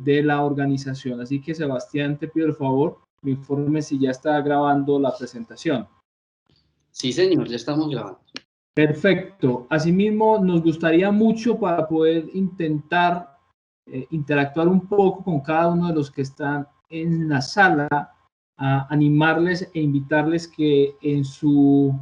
de la organización. Así que, Sebastián, te pido el favor, me informe si ya está grabando la presentación. Sí, señor, ya estamos grabando. Perfecto. Asimismo, nos gustaría mucho para poder intentar interactuar un poco con cada uno de los que están en la sala, a animarles e invitarles que en su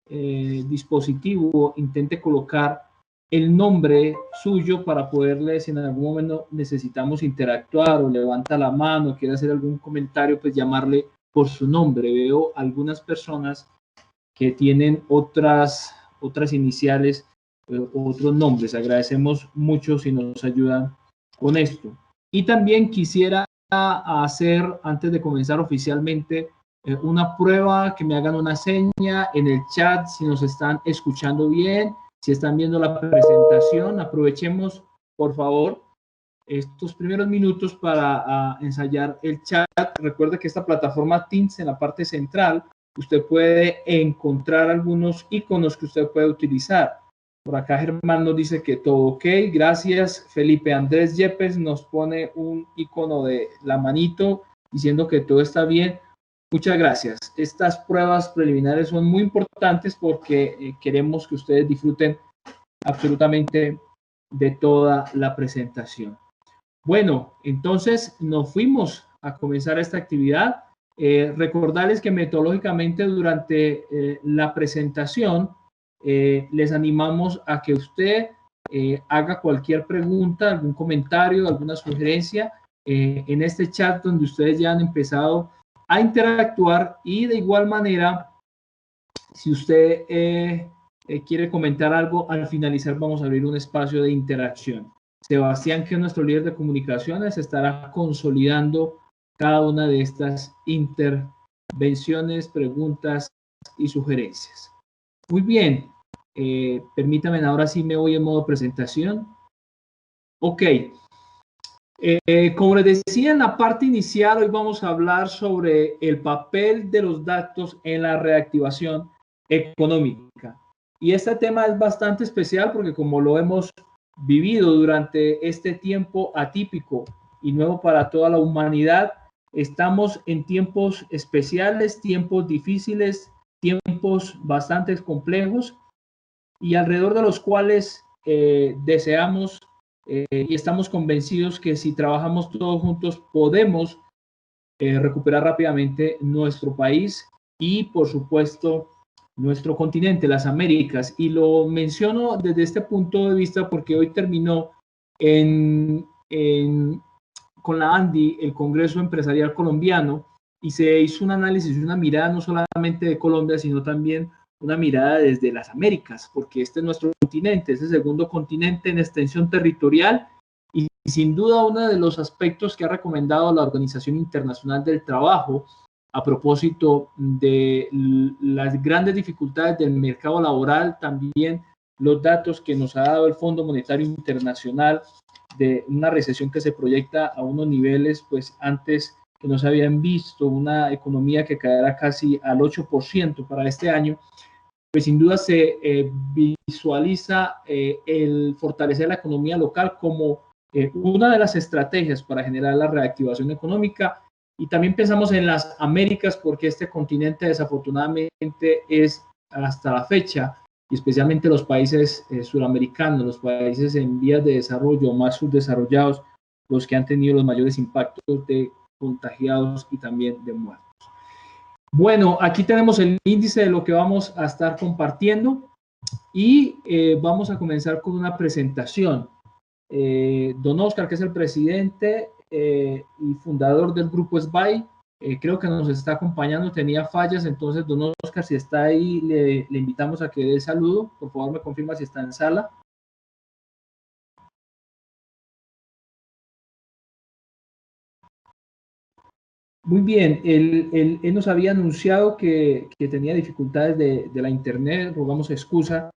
dispositivo intente colocar el nombre suyo para poderles, si en algún momento necesitamos interactuar o levanta la mano, quiere hacer algún comentario, pues llamarle por su nombre. Veo algunas personas que tienen otras iniciales, otros nombres. Agradecemos mucho si nos ayudan con esto. Y también quisiera hacer, antes de comenzar oficialmente, una prueba, que me hagan una seña en el chat si nos están escuchando bien, si están viendo la presentación. Aprovechemos, por favor, estos primeros minutos para ensayar el chat. Recuerda que esta plataforma Teams, en la parte central, usted puede encontrar algunos iconos que usted puede utilizar. Por acá Germán nos dice que todo ok, gracias. Felipe Andrés Yepes nos pone un icono de la manito diciendo que todo está bien. Muchas gracias. Estas pruebas preliminares son muy importantes porque queremos que ustedes disfruten absolutamente de toda la presentación. Bueno, entonces nos fuimos a comenzar esta actividad. Recordarles que metodológicamente durante la presentación les animamos a que usted haga cualquier pregunta, algún comentario, alguna sugerencia en este chat donde ustedes ya han empezado a interactuar, y de igual manera, si usted quiere comentar algo, al finalizar vamos a abrir un espacio de interacción. Sebastián, que es nuestro líder de comunicaciones, estará consolidando cada una de estas intervenciones, preguntas y sugerencias. Muy bien, permítanme, ahora sí me voy en modo presentación. Ok, como les decía en la parte inicial, hoy vamos a hablar sobre el papel de los datos en la reactivación económica. Y este tema es bastante especial porque, como lo hemos vivido durante este tiempo atípico y nuevo para toda la humanidad, estamos en tiempos especiales, tiempos difíciles, tiempos bastante complejos, y alrededor de los cuales deseamos y estamos convencidos que si trabajamos todos juntos podemos recuperar rápidamente nuestro país y, por supuesto, nuestro continente, las Américas. Y lo menciono desde este punto de vista porque hoy terminó con la ANDI, el Congreso Empresarial Colombiano, y se hizo un análisis y una mirada no solamente de Colombia, sino también una mirada desde las Américas, porque este es nuestro continente, es el segundo continente en extensión territorial, y sin duda uno de los aspectos que ha recomendado la Organización Internacional del Trabajo a propósito de las grandes dificultades del mercado laboral, también los datos que nos ha dado el Fondo Monetario Internacional de una recesión que se proyecta a unos niveles pues antes que no se habían visto, una economía que caerá casi al 8% para este año. Pues sin duda se visualiza el fortalecer la economía local como una de las estrategias para generar la reactivación económica. Y también pensamos en las Américas, porque este continente desafortunadamente es, hasta la fecha, y especialmente los países suramericanos, los países en vías de desarrollo más subdesarrollados, los que han tenido los mayores impactos de contagiados y también de muertos. Bueno, aquí tenemos el índice de lo que vamos a estar compartiendo, y vamos a comenzar con una presentación. Don Oscar, que es el presidente y fundador del Grupo SBAI, creo que nos está acompañando, tenía fallas, entonces don Oscar, si está ahí, le invitamos a que dé el saludo. Por favor, me confirma si está en sala. Muy bien, él nos había anunciado que tenía dificultades de la internet, rogamos excusa,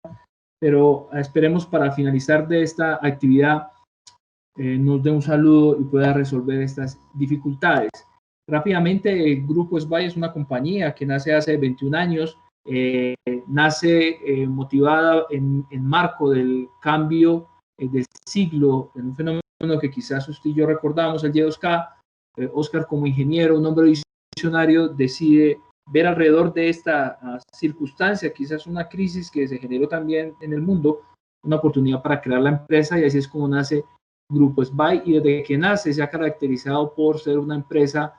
pero esperemos para finalizar de esta actividad nos dé un saludo y pueda resolver estas dificultades. Rápidamente, el Grupo SBAI es una compañía que nace hace 21 años, nace motivada en marco del cambio del siglo, en un fenómeno que quizás usted y yo recordamos, el Y2K. Oscar, como ingeniero, un hombre visionario, decide ver alrededor de esta circunstancia, quizás una crisis que se generó también en el mundo, una oportunidad para crear la empresa, y así es como nace Grupo SBAI, y desde que nace se ha caracterizado por ser una empresa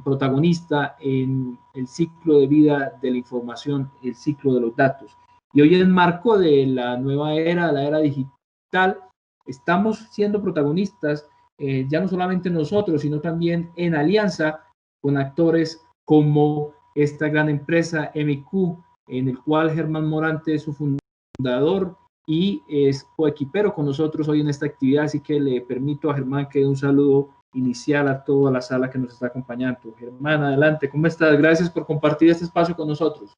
protagonista en el ciclo de vida de la información, el ciclo de los datos. Y hoy, en el marco de la nueva era, la era digital, estamos siendo protagonistas, ya no solamente nosotros, sino también en alianza con actores como esta gran empresa MQ, en el cual Germán Morante es su fundador y es coequipero con nosotros hoy en esta actividad. Así que le permito a Germán que dé un saludo inicial a toda la sala que nos está acompañando. Germán, adelante, ¿cómo estás? Gracias por compartir este espacio con nosotros.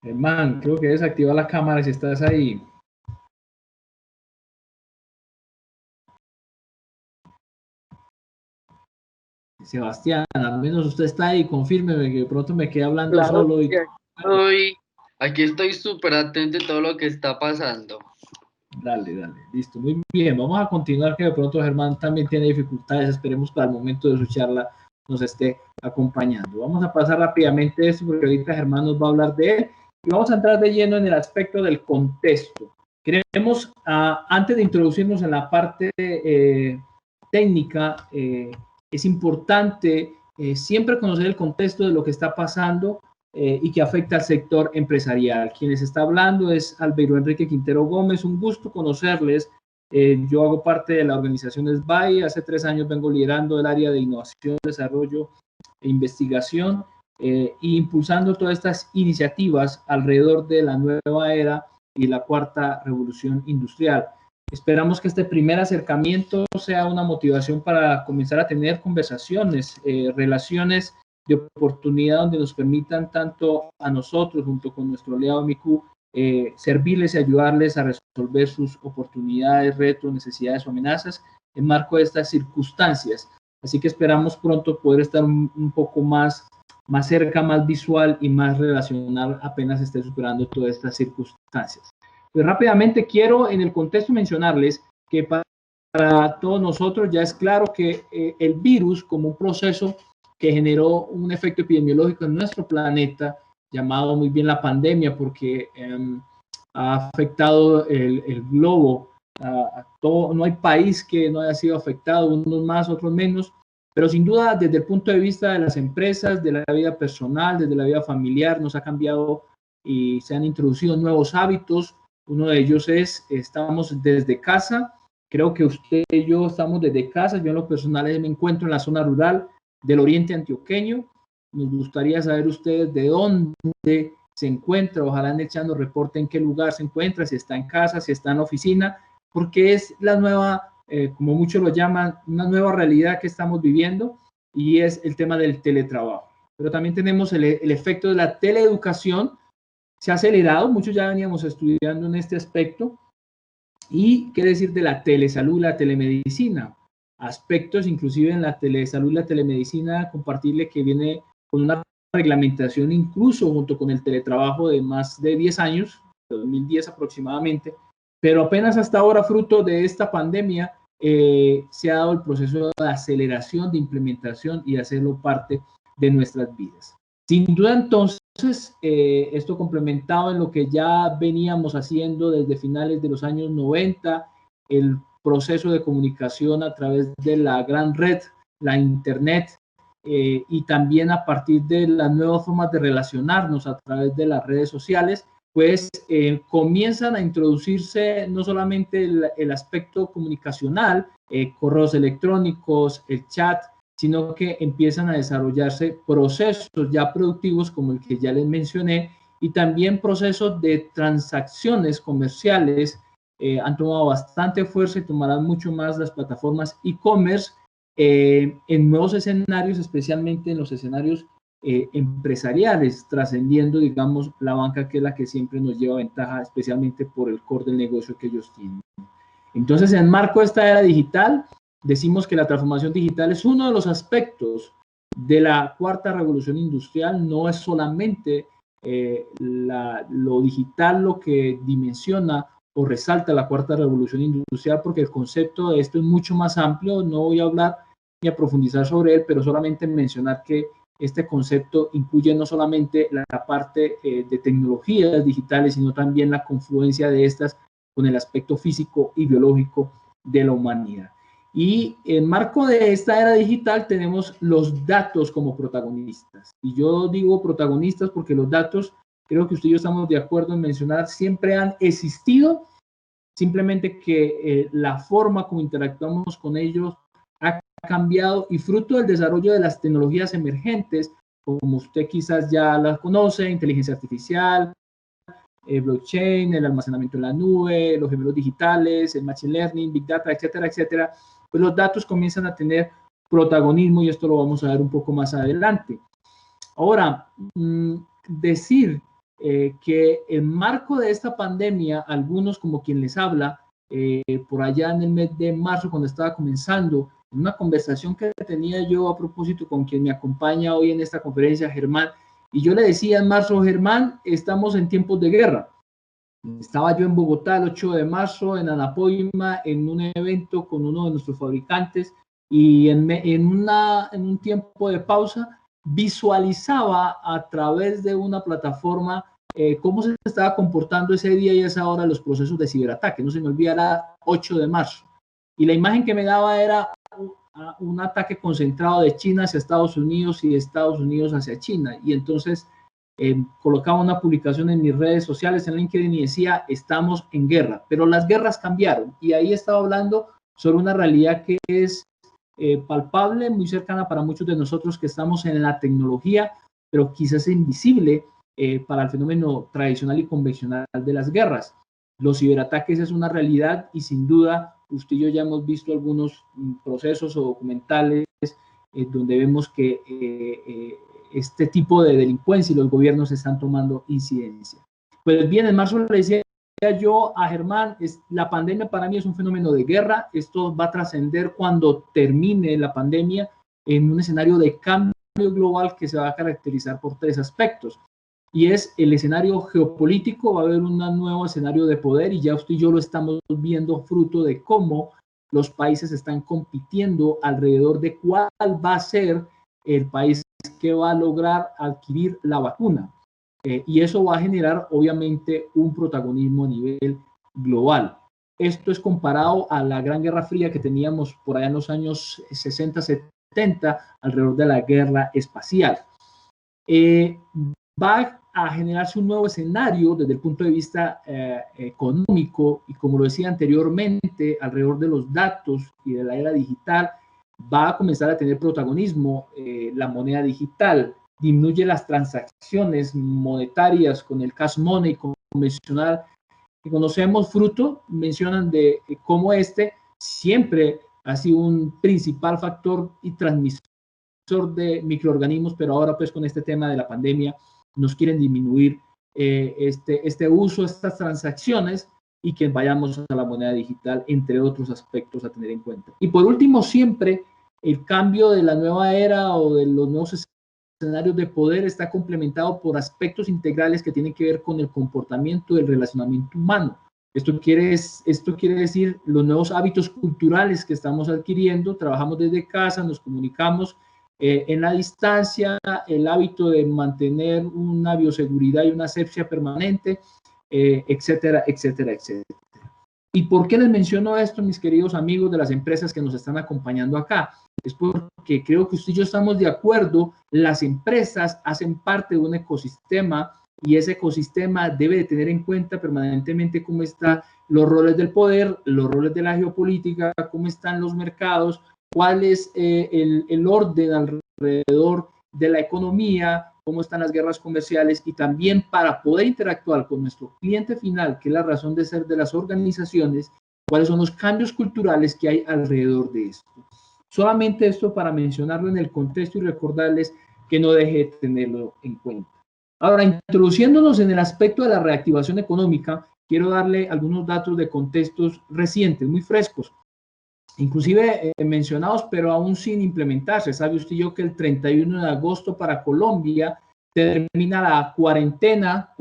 Germán, creo que desactiva la cámara si estás ahí. Sebastián, al menos usted está ahí, confírmeme que de pronto me quedé hablando Claro, solo. aquí estoy súper atento a todo lo que está pasando. Dale, listo, muy bien, vamos a continuar, que de pronto Germán también tiene dificultades, esperemos que al momento de su charla nos esté acompañando. Vamos a pasar rápidamente esto porque ahorita Germán nos va a hablar de él y vamos a entrar de lleno en el aspecto del contexto. Queremos, antes de introducirnos en la parte técnica, es importante siempre conocer el contexto de lo que está pasando y que afecta al sector empresarial. Quien les está hablando es Albeiro Enrique Quintero Gómez, un gusto conocerles. Yo hago parte de la organización SBAI, hace 3 años vengo liderando el área de innovación, desarrollo e investigación e impulsando todas estas iniciativas alrededor de la nueva era y la cuarta revolución industrial. Esperamos que este primer acercamiento sea una motivación para comenzar a tener conversaciones, relaciones de oportunidad donde nos permitan tanto a nosotros, junto con nuestro aliado MQ, servirles y ayudarles a resolver sus oportunidades, retos, necesidades o amenazas en marco de estas circunstancias. Así que esperamos pronto poder estar un poco más cerca, más visual y más relacional apenas esté superando todas estas circunstancias. Pues rápidamente quiero en el contexto mencionarles que para todos nosotros ya es claro que el virus, como un proceso que generó un efecto epidemiológico en nuestro planeta, llamado muy bien la pandemia, porque ha afectado el globo a todo, no hay país que no haya sido afectado, unos más, otros menos, pero sin duda desde el punto de vista de las empresas, de la vida personal, desde la vida familiar, nos ha cambiado y se han introducido nuevos hábitos. Uno de ellos es, estamos desde casa. Creo que usted y yo estamos desde casa. Yo en lo personal me encuentro en la zona rural del oriente antioqueño. Nos gustaría saber ustedes de dónde se encuentra. Ojalá echando reporte en qué lugar se encuentra, si está en casa, si está en la oficina, porque es la nueva, como muchos lo llaman, una nueva realidad que estamos viviendo, y es el tema del teletrabajo. Pero también tenemos el efecto de la teleeducación. Se ha acelerado, muchos ya veníamos estudiando en este aspecto. Y qué decir de la telesalud, la telemedicina, aspectos inclusive en la telesalud, la telemedicina, compartirle que viene con una reglamentación incluso junto con el teletrabajo de más de 10 años, de 2010 aproximadamente, pero apenas hasta ahora, fruto de esta pandemia, se ha dado el proceso de aceleración, de implementación y de hacerlo parte de nuestras vidas. Sin duda, entonces, esto complementado en lo que ya veníamos haciendo desde finales de los años 90, el proceso de comunicación a través de la gran red, la internet, y también a partir de las nuevas formas de relacionarnos a través de las redes sociales, pues comienzan a introducirse no solamente el aspecto comunicacional, correos electrónicos, el chat, sino que empiezan a desarrollarse procesos ya productivos como el que ya les mencioné, y también procesos de transacciones comerciales. Han tomado bastante fuerza y tomarán mucho más las plataformas e-commerce en nuevos escenarios, especialmente en los escenarios empresariales, trascendiendo, digamos, la banca, que es la que siempre nos lleva ventaja, especialmente por el core del negocio que ellos tienen. Entonces, en el marco de esta era digital, decimos que la transformación digital es uno de los aspectos de la cuarta revolución industrial. No es solamente lo digital lo que dimensiona o resalta la cuarta revolución industrial, porque el concepto de esto es mucho más amplio. No voy a hablar ni a profundizar sobre él, pero solamente mencionar que este concepto incluye no solamente la parte de tecnologías digitales, sino también la confluencia de estas con el aspecto físico y biológico de la humanidad. Y en marco de esta era digital tenemos los datos como protagonistas. Y yo digo protagonistas porque los datos, creo que usted y yo estamos de acuerdo en mencionar, siempre han existido, simplemente que la forma como interactuamos con ellos ha cambiado, y fruto del desarrollo de las tecnologías emergentes, como usted quizás ya las conoce, inteligencia artificial, blockchain, el almacenamiento en la nube, los gemelos digitales, el machine learning, big data, etcétera, etcétera, pues los datos comienzan a tener protagonismo, y esto lo vamos a ver un poco más adelante. Ahora, decir que en marco de esta pandemia, algunos como quien les habla, por allá en el mes de marzo, cuando estaba comenzando, en una conversación que tenía yo a propósito con quien me acompaña hoy en esta conferencia, Germán, y yo le decía en marzo, Germán, estamos en tiempos de guerra. Estaba yo en Bogotá el 8 de marzo, en Anapoima, en un evento con uno de nuestros fabricantes, y en un tiempo de pausa visualizaba a través de una plataforma cómo se estaba comportando ese día y esa hora los procesos de ciberataque. No se me olvida, era 8 de marzo. Y la imagen que me daba era un ataque concentrado de China hacia Estados Unidos y de Estados Unidos hacia China. Y entonces colocaba una publicación en mis redes sociales, en LinkedIn, y decía, estamos en guerra. Pero las guerras cambiaron. Y ahí estaba hablando sobre una realidad que es palpable, muy cercana para muchos de nosotros que estamos en la tecnología, pero quizás invisible para el fenómeno tradicional y convencional de las guerras. Los ciberataques es una realidad, y sin duda usted y yo ya hemos visto algunos procesos o documentales donde vemos que este tipo de delincuencia y los gobiernos están tomando incidencia. Pues bien, en marzo le decía yo a Germán, la pandemia para mí es un fenómeno de guerra. Esto va a trascender cuando termine la pandemia en un escenario de cambio global que se va a caracterizar por tres aspectos. Y es el escenario geopolítico. Va a haber un nuevo escenario de poder, y ya usted y yo lo estamos viendo fruto de cómo los países están compitiendo alrededor de cuál va a ser el país que va a lograr adquirir la vacuna. Y eso va a generar obviamente un protagonismo a nivel global. Esto es comparado a la Gran Guerra Fría que teníamos por allá en los años 60, 70, alrededor de la guerra espacial. Va a generarse un nuevo escenario desde el punto de vista económico, y como lo decía anteriormente, alrededor de los datos y de la era digital, va a comenzar a tener protagonismo la moneda digital. Disminuye las transacciones monetarias con el cash money convencional que conocemos, fruto, mencionan de cómo este siempre ha sido un principal factor y transmisor de microorganismos, pero ahora pues con este tema de la pandemia nos quieren disminuir este uso, estas transacciones, y que vayamos a la moneda digital, entre otros aspectos a tener en cuenta. Y por último, siempre el cambio de la nueva era o de los nuevos escenarios de poder está complementado por aspectos integrales que tienen que ver con el comportamiento del relacionamiento humano. Esto quiere decir los nuevos hábitos culturales que estamos adquiriendo. Trabajamos desde casa, nos comunicamos en la distancia, el hábito de mantener una bioseguridad y una asepsia permanente, etcétera, etcétera, etcétera. ¿Y por qué les menciono esto, mis queridos amigos de las empresas que nos están acompañando acá? Es porque creo que usted y yo estamos de acuerdo, las empresas hacen parte de un ecosistema, y ese ecosistema debe de tener en cuenta permanentemente cómo están los roles del poder, los roles de la geopolítica, cómo están los mercados, cuál es el orden alrededor de la economía, cómo están las guerras comerciales, y también para poder interactuar con nuestro cliente final, que es la razón de ser de las organizaciones, cuáles son los cambios culturales que hay alrededor de esto. Solamente esto para mencionarlo en el contexto y recordarles que no deje de tenerlo en cuenta. Ahora, introduciéndonos en el aspecto de la reactivación económica, quiero darle algunos datos de contextos recientes, muy frescos, inclusive mencionados, pero aún sin implementarse. Sabe usted y yo que el 31 de agosto para Colombia termina la cuarentena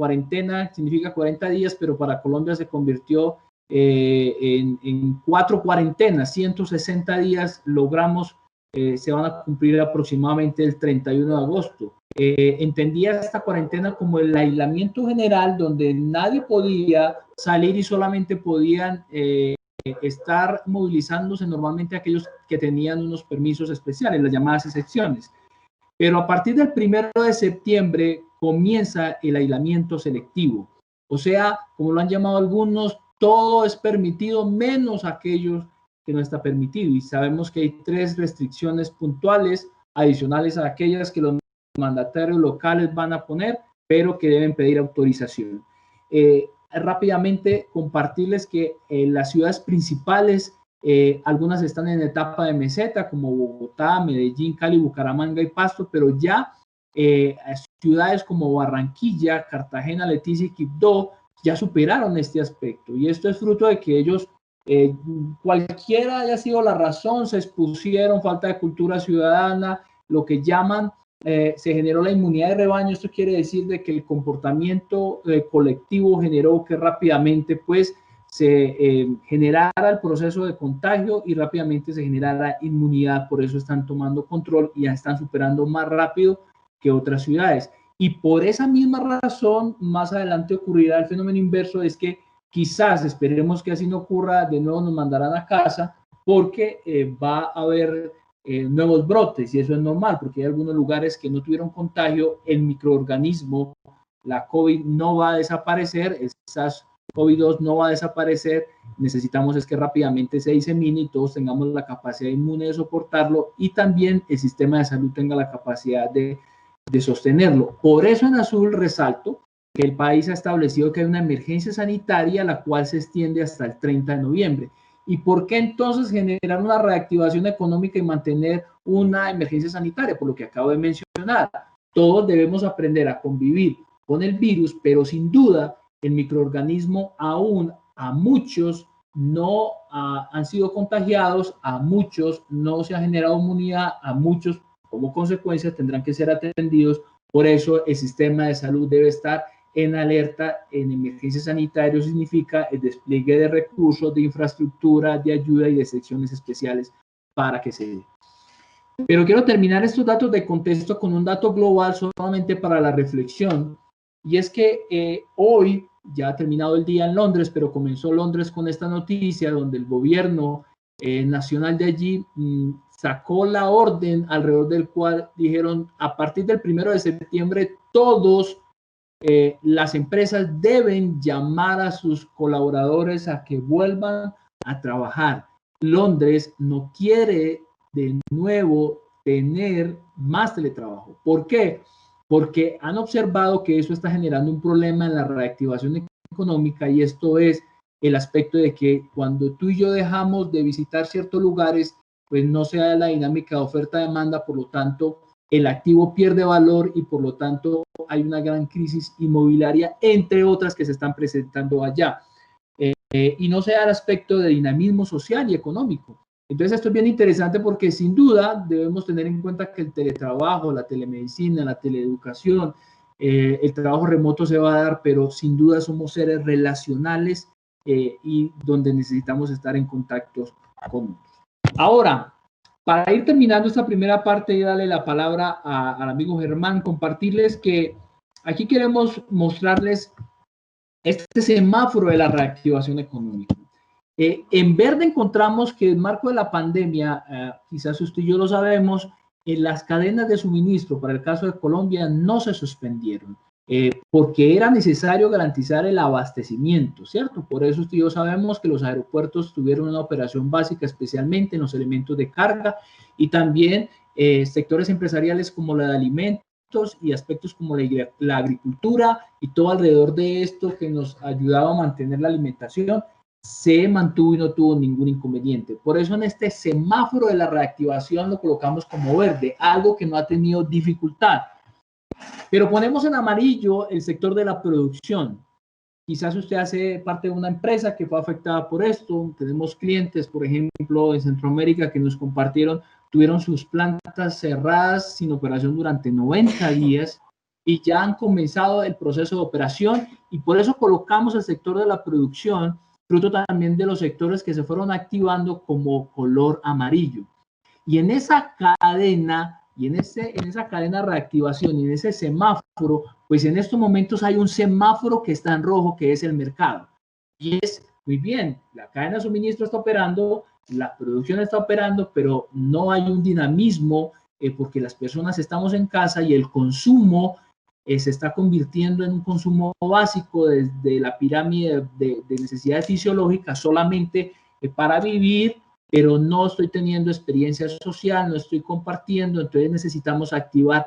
significa 40 días, pero para Colombia se convirtió en 4 cuarentenas, 160 días logramos, se van a cumplir aproximadamente el 31 de agosto. Entendía esta cuarentena como el aislamiento general, donde nadie podía salir y solamente podían estar movilizándose normalmente aquellos que tenían unos permisos especiales, las llamadas excepciones. Pero a partir del 1 de septiembre comienza el aislamiento selectivo. O sea, como lo han llamado algunos, todo es permitido menos aquellos que no está permitido. Y sabemos que hay 3 restricciones puntuales adicionales a aquellas que los mandatarios locales van a poner, pero que deben pedir autorización. Rápidamente compartirles que las ciudades principales, algunas están en etapa de meseta, como Bogotá, Medellín, Cali, Bucaramanga y Pasto, pero ya ciudades como Barranquilla, Cartagena, Leticia y Quibdó ya superaron este aspecto. Y esto es fruto de que ellos, cualquiera haya sido la razón, se expusieron, falta de cultura ciudadana, lo que llaman, se generó la inmunidad de rebaño. Esto quiere decir de que el comportamiento colectivo generó que rápidamente pues se generara el proceso de contagio y rápidamente se generara inmunidad. Por eso están tomando control y ya están superando más rápido que otras ciudades. Y por esa misma razón, más adelante ocurrirá el fenómeno inverso, es que quizás, esperemos que así no ocurra, de nuevo nos mandarán a casa porque va a haber nuevos brotes, y eso es normal porque hay algunos lugares que no tuvieron contagio, el microorganismo, la COVID no va a desaparecer, esas COVID-2 no va a desaparecer, necesitamos es que rápidamente se disemine y todos tengamos la capacidad inmune de soportarlo y también el sistema de salud tenga la capacidad de sostenerlo. Por eso en azul resalto que el país ha establecido que hay una emergencia sanitaria, la cual se extiende hasta el 30 de noviembre. ¿Y por qué entonces generar una reactivación económica y mantener una emergencia sanitaria? Por lo que acabo de mencionar, todos debemos aprender a convivir con el virus, pero sin duda el microorganismo aún a muchos no han sido contagiados, a muchos no se ha generado inmunidad, a muchos como consecuencia tendrán que ser atendidos. Por eso el sistema de salud debe estar en alerta. En emergencia sanitaria significa el despliegue de recursos, de infraestructura, de ayuda y de secciones especiales para que se dé. Pero quiero terminar estos datos de contexto con un dato global solamente para la reflexión, y es que hoy ya ha terminado el día en Londres, pero comenzó Londres con esta noticia donde el gobierno nacional de allí sacó la orden alrededor del cual dijeron a partir del 1 de septiembre todos las empresas deben llamar a sus colaboradores a que vuelvan a trabajar. Londres no quiere de nuevo tener más teletrabajo. ¿Por qué? Porque han observado que eso está generando un problema en la reactivación económica, y esto es el aspecto de que cuando tú y yo dejamos de visitar ciertos lugares, pues no se da la dinámica de oferta-demanda, por lo tanto el activo pierde valor y por lo tanto hay una gran crisis inmobiliaria, entre otras que se están presentando allá. Y no se da el aspecto de dinamismo social y económico. Entonces esto es bien interesante porque sin duda debemos tener en cuenta que el teletrabajo, la telemedicina, la teleeducación, el trabajo remoto se va a dar, pero sin duda somos seres relacionales y donde necesitamos estar en contacto con otros. Ahora, para ir terminando esta primera parte y darle la palabra al amigo Germán, compartirles que aquí queremos mostrarles este semáforo de la reactivación económica. En verde encontramos que en el marco de la pandemia, quizás usted y yo lo sabemos, las cadenas de suministro para el caso de Colombia no se suspendieron porque era necesario garantizar el abastecimiento, ¿cierto? Por eso usted y yo sabemos que los aeropuertos tuvieron una operación básica, especialmente en los elementos de carga, y también sectores empresariales como la de alimentos y aspectos como la agricultura y todo alrededor de esto que nos ayudaba a mantener la alimentación, se mantuvo y no tuvo ningún inconveniente. Por eso en este semáforo de la reactivación lo colocamos como verde, algo que no ha tenido dificultad. Pero ponemos en amarillo el sector de la producción. Quizás usted hace parte de una empresa que fue afectada por esto. Tenemos clientes, por ejemplo, en Centroamérica que nos compartieron, tuvieron sus plantas cerradas sin operación durante 90 días. y ya han comenzado el proceso de operación, y por eso colocamos el sector de la producción, fruto también de los sectores que se fueron activando como color amarillo. Y en esa cadena, en esa cadena de reactivación y en ese semáforo, pues en estos momentos hay un semáforo que está en rojo, que es el mercado. Y es, muy bien, la cadena de suministro está operando, la producción está operando, pero no hay un dinamismo porque las personas estamos en casa y el consumo se está convirtiendo en un consumo básico desde la pirámide de necesidades fisiológicas solamente para vivir, pero no estoy teniendo experiencia social, no estoy compartiendo, entonces necesitamos activar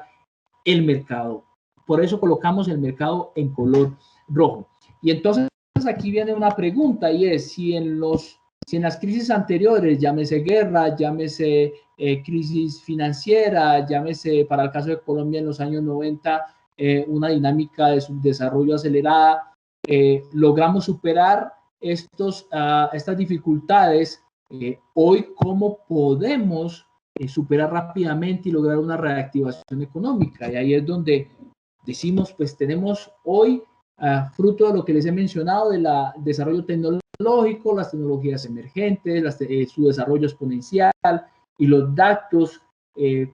el mercado. Por eso colocamos el mercado en color rojo. Y entonces aquí viene una pregunta, y es si en las crisis anteriores, llámese guerra, llámese crisis financiera, llámese para el caso de Colombia en los años 90, una dinámica de subdesarrollo acelerada, logramos superar estas dificultades. Hoy, ¿cómo podemos superar rápidamente y lograr una reactivación económica? Y ahí es donde decimos, pues tenemos hoy, fruto de lo que les he mencionado, del desarrollo tecnológico, las tecnologías emergentes, su desarrollo exponencial y los datos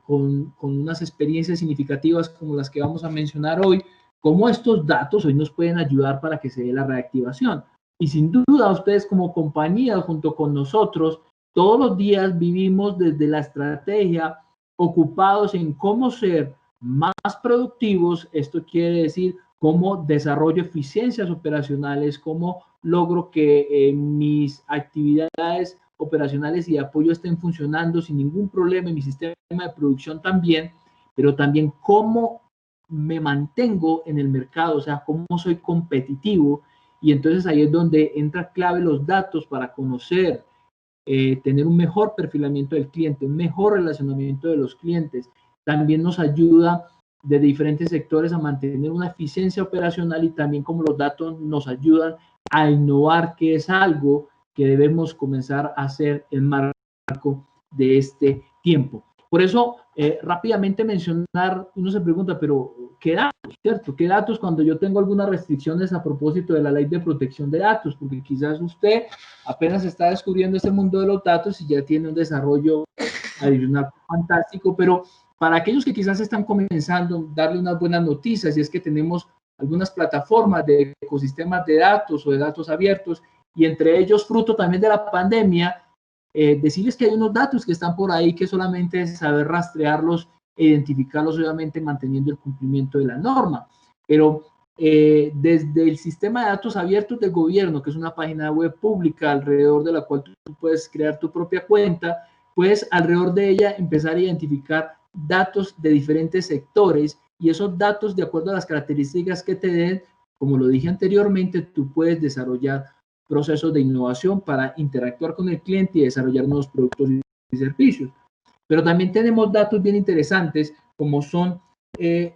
con unas experiencias significativas como las que vamos a mencionar hoy, cómo estos datos hoy nos pueden ayudar para que se dé la reactivación. Y sin duda ustedes como compañía, junto con nosotros, todos los días vivimos desde la estrategia ocupados en cómo ser más productivos. Esto quiere decir cómo desarrollo eficiencias operacionales, cómo logro que mis actividades operacionales y de apoyo estén funcionando sin ningún problema en mi sistema de producción también, pero también cómo me mantengo en el mercado, o sea, cómo soy competitivo. Y entonces ahí es donde entra clave los datos para conocer, tener un mejor perfilamiento del cliente, un mejor relacionamiento de los clientes. También nos ayuda de diferentes sectores a mantener una eficiencia operacional, y también como los datos nos ayudan a innovar, que es algo que debemos comenzar a hacer en marco de este tiempo. Por eso, rápidamente mencionar, uno se pregunta, pero ¿qué datos, cierto? ¿Qué datos cuando yo tengo algunas restricciones a propósito de la ley de protección de datos? Porque quizás usted apenas está descubriendo este mundo de los datos y ya tiene un desarrollo adicional fantástico, pero para aquellos que quizás están comenzando, darle unas buenas noticias, y es que tenemos algunas plataformas de ecosistemas de datos o de datos abiertos, y entre ellos, fruto también de la pandemia, decirles que hay unos datos que están por ahí que solamente es saber rastrearlos e identificarlos, obviamente manteniendo el cumplimiento de la norma. Pero desde el sistema de datos abiertos del gobierno, que es una página web pública alrededor de la cual tú puedes crear tu propia cuenta, puedes alrededor de ella empezar a identificar datos de diferentes sectores, y esos datos, de acuerdo a las características que te den, como lo dije anteriormente, tú puedes desarrollar procesos de innovación para interactuar con el cliente y desarrollar nuevos productos y servicios. Pero también tenemos datos bien interesantes, como son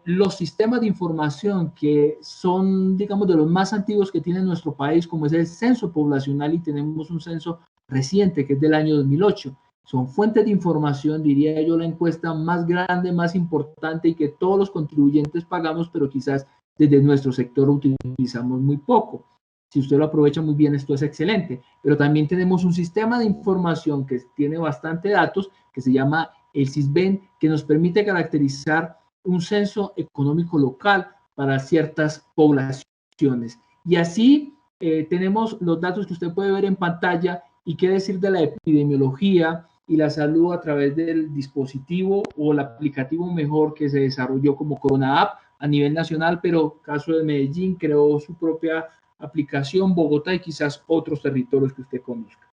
los sistemas de información que son, digamos, de los más antiguos que tiene nuestro país, como es el censo poblacional, y tenemos un censo reciente que es del año 2008. Son fuentes de información, diría yo, la encuesta más grande, más importante, y que todos los contribuyentes pagamos, pero quizás desde nuestro sector utilizamos muy poco. Si usted lo aprovecha muy bien, esto es excelente. Pero también tenemos un sistema de información que tiene bastante datos, que se llama el SISBEN, que nos permite caracterizar un censo económico local para ciertas poblaciones. Y así tenemos los datos que usted puede ver en pantalla, y qué decir de la epidemiología y la salud a través del dispositivo o el aplicativo mejor que se desarrolló como Corona App a nivel nacional, pero caso de Medellín creó su propia aplicación, Bogotá y quizás otros territorios que usted conozca.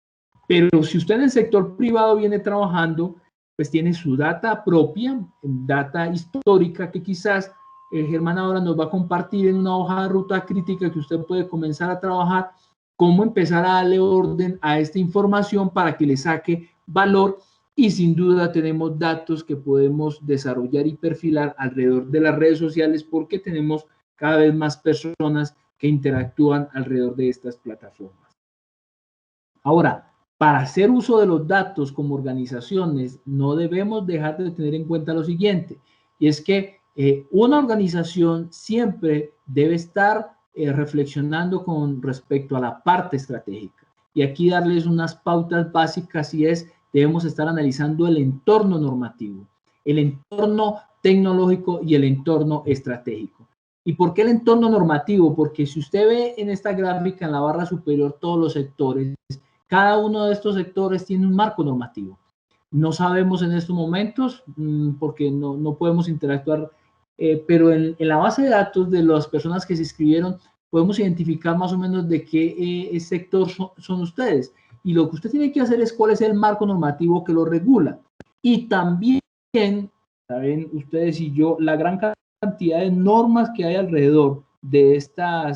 Pero si usted en el sector privado viene trabajando, pues tiene su data propia, data histórica, que quizás Germán ahora nos va a compartir en una hoja de ruta crítica que usted puede comenzar a trabajar, cómo empezar a darle orden a esta información para que le saque valor. Y sin duda tenemos datos que podemos desarrollar y perfilar alrededor de las redes sociales, porque tenemos cada vez más personas que interactúan alrededor de estas plataformas. Ahora, para hacer uso de los datos como organizaciones, no debemos dejar de tener en cuenta lo siguiente, y es que Una organización siempre debe estar reflexionando con respecto a la parte estratégica. Y aquí darles unas pautas básicas y es, debemos estar analizando el entorno normativo, el entorno tecnológico y el entorno estratégico. ¿Y por qué el entorno normativo? Porque si usted ve en esta gráfica, en la barra superior, todos los sectores, cada uno de estos sectores tiene un marco normativo. No sabemos en estos momentos, porque no podemos interactuar, pero en la base de datos de las personas que se inscribieron, podemos identificar más o menos de qué sector son ustedes. Y lo que usted tiene que hacer es cuál es el marco normativo que lo regula. Y también, saben ustedes y yo, la gran cantidad de normas que hay alrededor de esta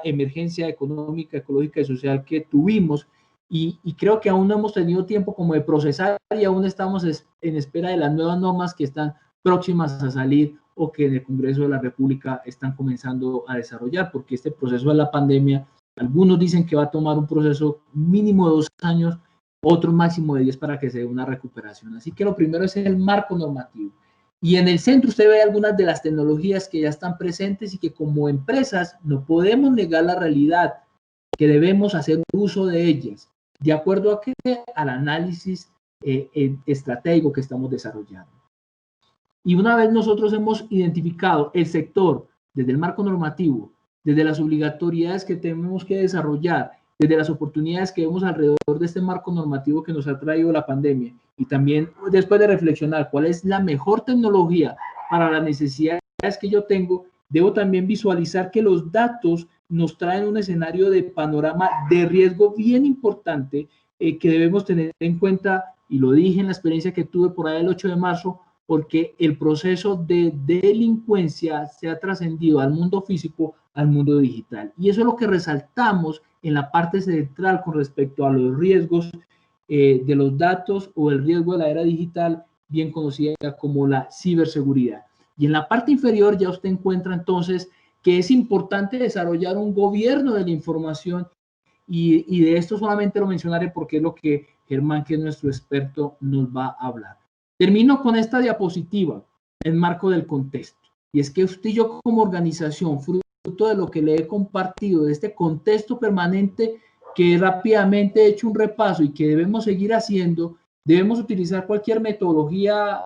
emergencia económica, ecológica y social que tuvimos, y creo que aún no hemos tenido tiempo como de procesar y aún estamos en espera de las nuevas normas que están próximas a salir o que en el Congreso de la República están comenzando a desarrollar, porque este proceso de la pandemia, algunos dicen que va a tomar un proceso mínimo de 2 años, otro máximo de 10 para que se dé una recuperación. Así que lo primero es el marco normativo. Y en el centro usted ve algunas de las tecnologías que ya están presentes y que como empresas no podemos negar la realidad, que debemos hacer uso de ellas, de acuerdo a qué, al análisis estratégico que estamos desarrollando. Y una vez nosotros hemos identificado el sector desde el marco normativo, desde las obligatoriedades que tenemos que desarrollar, desde las oportunidades que vemos alrededor de este marco normativo que nos ha traído la pandemia, y también después de reflexionar cuál es la mejor tecnología para las necesidades que yo tengo, debo también visualizar que los datos nos traen un escenario de panorama de riesgo bien importante que debemos tener en cuenta, y lo dije en la experiencia que tuve por ahí el 8 de marzo, porque el proceso de delincuencia se ha trascendido al mundo físico, al mundo digital. Y eso es lo que resaltamos en la parte central con respecto a los riesgos de los datos o el riesgo de la era digital, bien conocida como la ciberseguridad. Y en la parte inferior ya usted encuentra entonces que es importante desarrollar un gobierno de la información, y de esto solamente lo mencionaré porque es lo que Germán, que es nuestro experto, nos va a hablar. Termino con esta diapositiva en marco del contexto, y es que usted y yo como organización, fruto de lo que le he compartido, de este contexto permanente que rápidamente he hecho un repaso y que debemos seguir haciendo, debemos utilizar cualquier metodología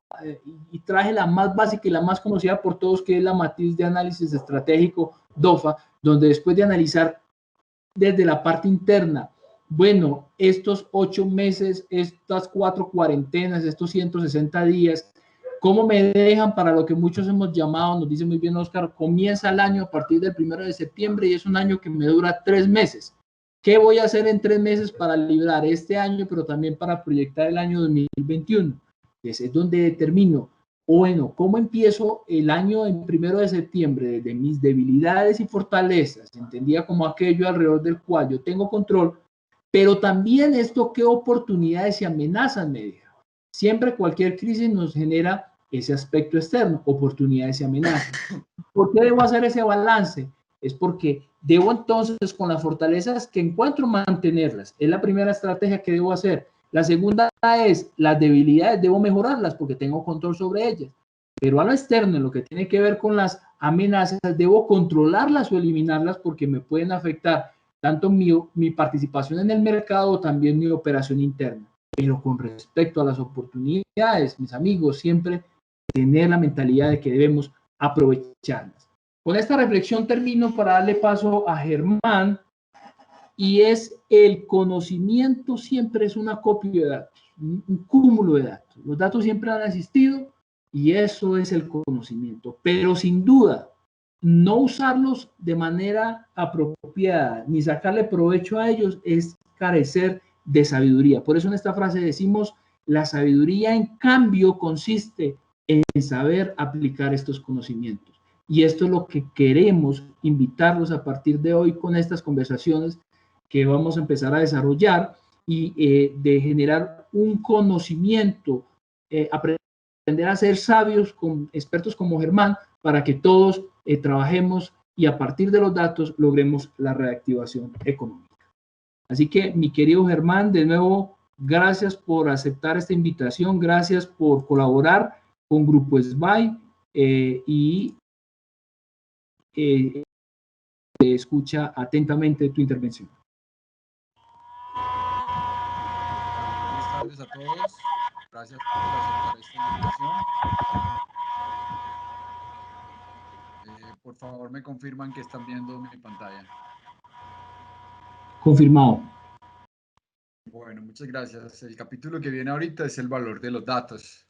y traje la más básica y la más conocida por todos, que es la matriz de análisis estratégico, DOFA, donde después de analizar desde la parte interna, bueno, estos 8 meses, estas 4 cuarentenas, estos 160 días, ¿cómo me dejan para lo que muchos hemos llamado? Nos dice muy bien Oscar, comienza el año a partir del 1 de septiembre y es un año que me dura 3 meses. ¿Qué voy a hacer en 3 meses para librar este año, pero también para proyectar el año 2021? Entonces, es donde determino, bueno, ¿cómo empiezo el año en 1 de septiembre? Desde mis debilidades y fortalezas, entendía como aquello alrededor del cual yo tengo control, pero también esto qué oportunidades y amenazas me deja. Siempre cualquier crisis nos genera ese aspecto externo, oportunidades y amenazas. ¿Por qué debo hacer ese balance? Es porque debo entonces, con las fortalezas que encuentro, mantenerlas. Es la primera estrategia que debo hacer. La segunda es las debilidades, debo mejorarlas porque tengo control sobre ellas. Pero a lo externo, en lo que tiene que ver con las amenazas, debo controlarlas o eliminarlas porque me pueden afectar tanto mi participación en el mercado o también mi operación interna. Pero con respecto a las oportunidades, mis amigos, siempre tener la mentalidad de que debemos aprovecharlas. Con esta reflexión termino para darle paso a Germán, y es el conocimiento siempre es una copia de datos, un cúmulo de datos. Los datos siempre han existido y eso es el conocimiento, pero sin duda no usarlos de manera apropiada ni sacarle provecho a ellos es carecer de sabiduría. Por eso en esta frase decimos, la sabiduría en cambio consiste en saber aplicar estos conocimientos. Y esto es lo que queremos invitarlos a partir de hoy con estas conversaciones que vamos a empezar a desarrollar y de generar un conocimiento, aprender a ser sabios con expertos como Germán para que todos trabajemos y a partir de los datos logremos la reactivación económica. Así que, mi querido Germán, de nuevo, gracias por aceptar esta invitación, gracias por colaborar con Grupo SBAI y escucha atentamente tu intervención. Buenas tardes a todos. Gracias por aceptar esta invitación. Por favor, me confirman que están viendo mi pantalla. Confirmado. Bueno, muchas gracias. El capítulo que viene ahorita es el valor de los datos.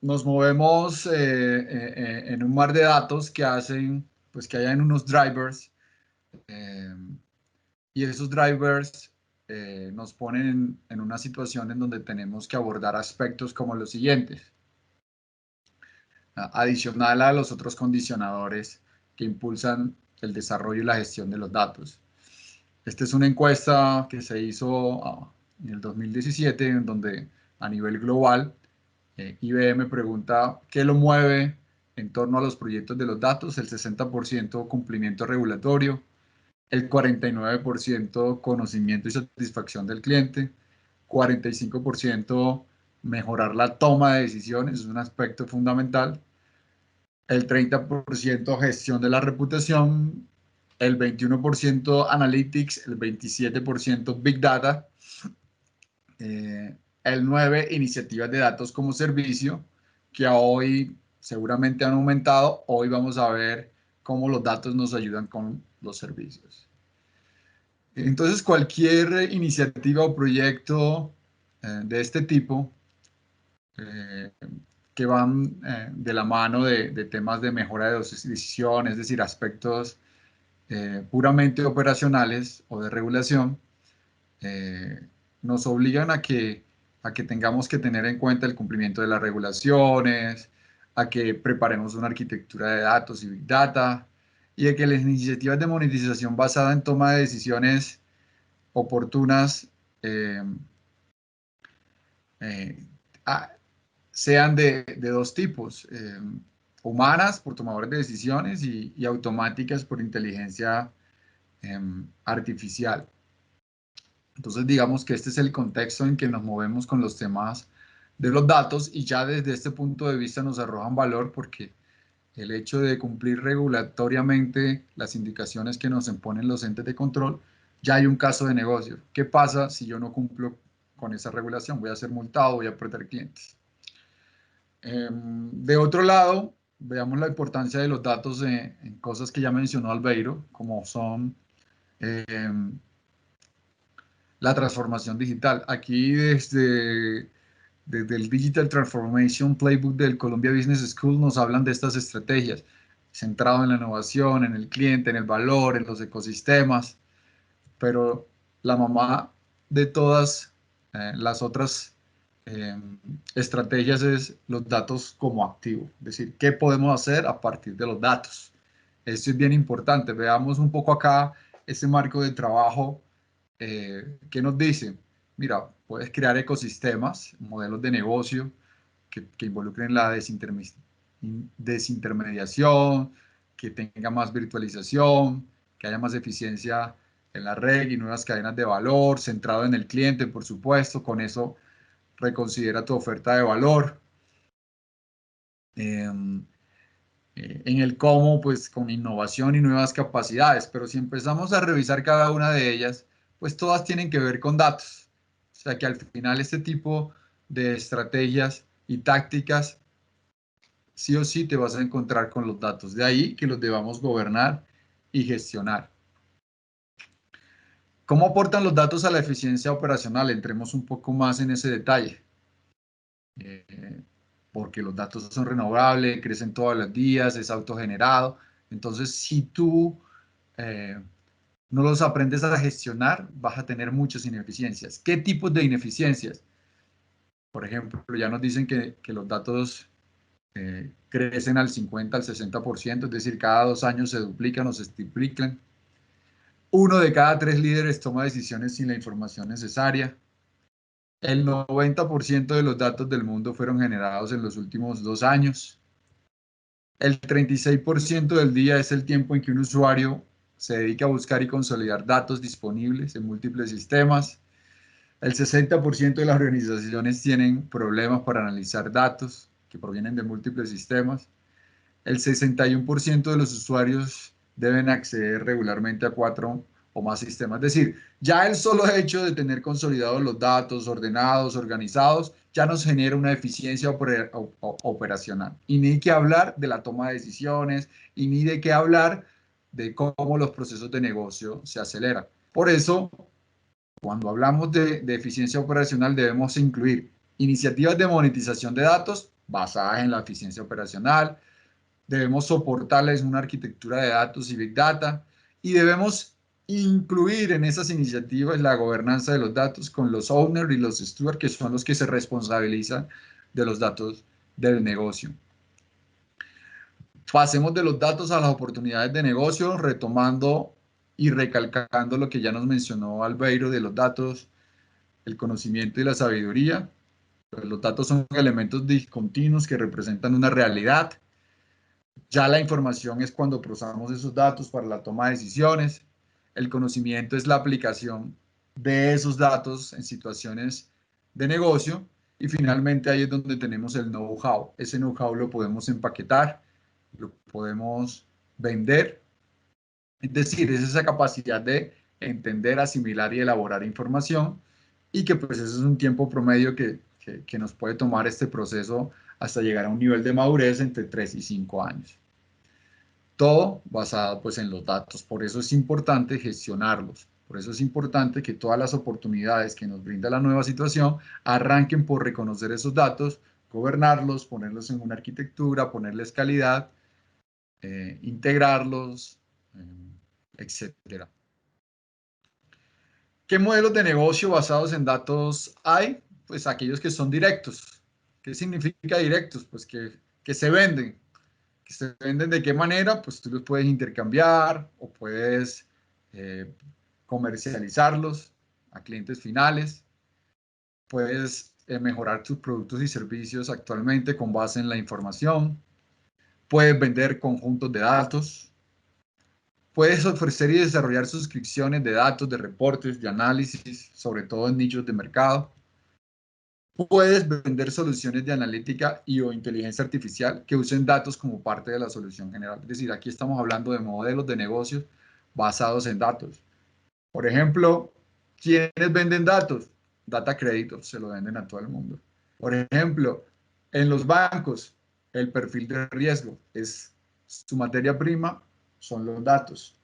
Nos movemos en un mar de datos que hacen, pues que hayan unos drivers, y esos drivers nos ponen en una situación en donde tenemos que abordar aspectos como los siguientes, adicional a los otros condicionadores que impulsan el desarrollo y la gestión de los datos. Esta es una encuesta que se hizo en el 2017, en donde a nivel global IBM pregunta qué lo mueve en torno a los proyectos de los datos: el 60% cumplimiento regulatorio, el 49% conocimiento y satisfacción del cliente, 45% mejorar la toma de decisiones, es un aspecto fundamental, el 30% gestión de la reputación, el 21% analytics, el 27% big data, el 9% iniciativas de datos como servicio, que hoy seguramente han aumentado. Hoy vamos a ver cómo los datos nos ayudan con los servicios. Entonces, cualquier iniciativa o proyecto de este tipo que van de la mano de temas de mejora de decisión, es decir, aspectos puramente operacionales o de regulación, nos obligan a que tengamos que tener en cuenta el cumplimiento de las regulaciones, a que preparemos una arquitectura de datos y big data, y de que las iniciativas de monetización basada en toma de decisiones oportunas sean de dos tipos: humanas por tomadores de decisiones y automáticas por inteligencia artificial. Entonces, digamos que este es el contexto en que nos movemos con los temas de los datos, y ya desde este punto de vista nos arrojan valor, porque el hecho de cumplir regulatoriamente las indicaciones que nos imponen los entes de control, ya hay un caso de negocio. ¿Qué pasa si yo no cumplo con esa regulación? Voy a ser multado, voy a perder clientes. De otro lado, veamos la importancia de los datos en cosas que ya mencionó Albeiro, como son la transformación digital. Aquí desde el Digital Transformation Playbook del Columbia Business School nos hablan de estas estrategias, centrado en la innovación, en el cliente, en el valor, en los ecosistemas, pero la mamá de todas las otras estrategias es los datos como activo, es decir, ¿qué podemos hacer a partir de los datos? Esto es bien importante. Veamos un poco acá ese marco de trabajo que nos dice: mira, puedes crear ecosistemas, modelos de negocio que involucren la desintermediación, que tenga más virtualización, que haya más eficiencia en la red y nuevas cadenas de valor, centrado en el cliente, por supuesto. Con eso reconsidera tu oferta de valor. En el cómo, pues con innovación y nuevas capacidades, pero si empezamos a revisar cada una de ellas, pues todas tienen que ver con datos. O sea que al final este tipo de estrategias y tácticas, sí o sí te vas a encontrar con los datos. De ahí que los debamos gobernar y gestionar. ¿Cómo aportan los datos a la eficiencia operacional? Entremos un poco más en ese detalle. Porque los datos son renovables, crecen todos los días, es autogenerado. Entonces, si tú no los aprendes a gestionar, vas a tener muchas ineficiencias. ¿Qué tipos de ineficiencias? Por ejemplo, ya nos dicen que los datos crecen al 50, al 60%, es decir, cada 2 años se duplican o se triplican. 1 de cada 3 líderes toma decisiones sin la información necesaria. El 90% de los datos del mundo fueron generados en los últimos 2 años. El 36% del día es el tiempo en que un usuario se dedica a buscar y consolidar datos disponibles en múltiples sistemas. El 60% de las organizaciones tienen problemas para analizar datos. que provienen de múltiples sistemas. El 61% de los usuarios deben acceder regularmente a 4 o más sistemas. Es decir, ya el solo hecho de tener consolidados los datos, ordenados, organizados, ya nos genera una eficiencia operacional. Y ni que hablar de la toma de decisiones, y ni de qué hablar de cómo los procesos de negocio se aceleran. Por eso, cuando hablamos de eficiencia operacional, debemos incluir iniciativas de monetización de datos basadas en la eficiencia operacional. Debemos soportarles una arquitectura de datos y Big Data, y debemos incluir en esas iniciativas la gobernanza de los datos con los owners y los stewards, que son los que se responsabilizan de los datos del negocio. Pasemos de los datos a las oportunidades de negocio, retomando y recalcando lo que ya nos mencionó Albeiro de los datos, el conocimiento y la sabiduría. Pues los datos son elementos discontinuos que representan una realidad. Ya la información es cuando procesamos esos datos para la toma de decisiones. El conocimiento es la aplicación de esos datos en situaciones de negocio. Y finalmente ahí es donde tenemos el know-how. Ese know-how lo podemos empaquetar, lo podemos vender. Es decir, es esa capacidad de entender, asimilar y elaborar información, y que pues ese es un tiempo promedio que nos puede tomar este proceso hasta llegar a un nivel de madurez entre 3 y 5 años. Todo basado pues en los datos. Por eso es importante gestionarlos. Por eso es importante que todas las oportunidades que nos brinda la nueva situación arranquen por reconocer esos datos, gobernarlos, ponerlos en una arquitectura, ponerles calidad, integrarlos, etcétera. ¿Qué modelos de negocio basados en datos hay? Pues aquellos que son directos. ¿Qué significa directos? Pues que se venden. ¿Que se venden de qué manera? Pues tú los puedes intercambiar o puedes comercializarlos a clientes finales. Puedes mejorar tus productos y servicios actualmente con base en la información. Puedes vender conjuntos de datos. Puedes ofrecer y desarrollar suscripciones de datos, de reportes, de análisis, sobre todo en nichos de mercado. Puedes vender soluciones de analítica y o inteligencia artificial que usen datos como parte de la solución general. Es decir, aquí estamos hablando de modelos de negocios basados en datos. Por ejemplo, ¿quiénes venden datos? Data crédito, se lo venden a todo el mundo. Por ejemplo, en los bancos, el perfil de riesgo es su materia prima, son los datos.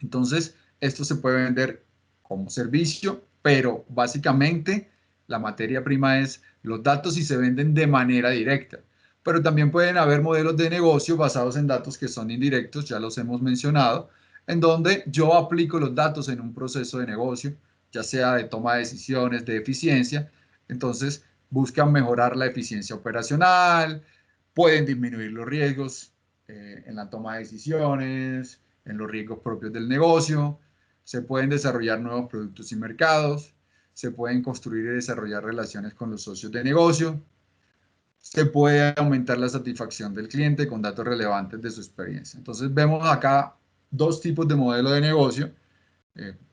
Entonces, esto se puede vender como servicio, pero básicamente la materia prima es los datos y se venden de manera directa. Pero también pueden haber modelos de negocio basados en datos que son indirectos, ya los hemos mencionado, en donde yo aplico los datos en un proceso de negocio, ya sea de toma de decisiones, de eficiencia. Entonces, buscan mejorar la eficiencia operacional, pueden disminuir los riesgos en la toma de decisiones, en los riesgos propios del negocio, se pueden desarrollar nuevos productos y mercados, se pueden construir y desarrollar relaciones con los socios de negocio, se puede aumentar la satisfacción del cliente con datos relevantes de su experiencia. Entonces vemos acá dos tipos de modelo de negocio.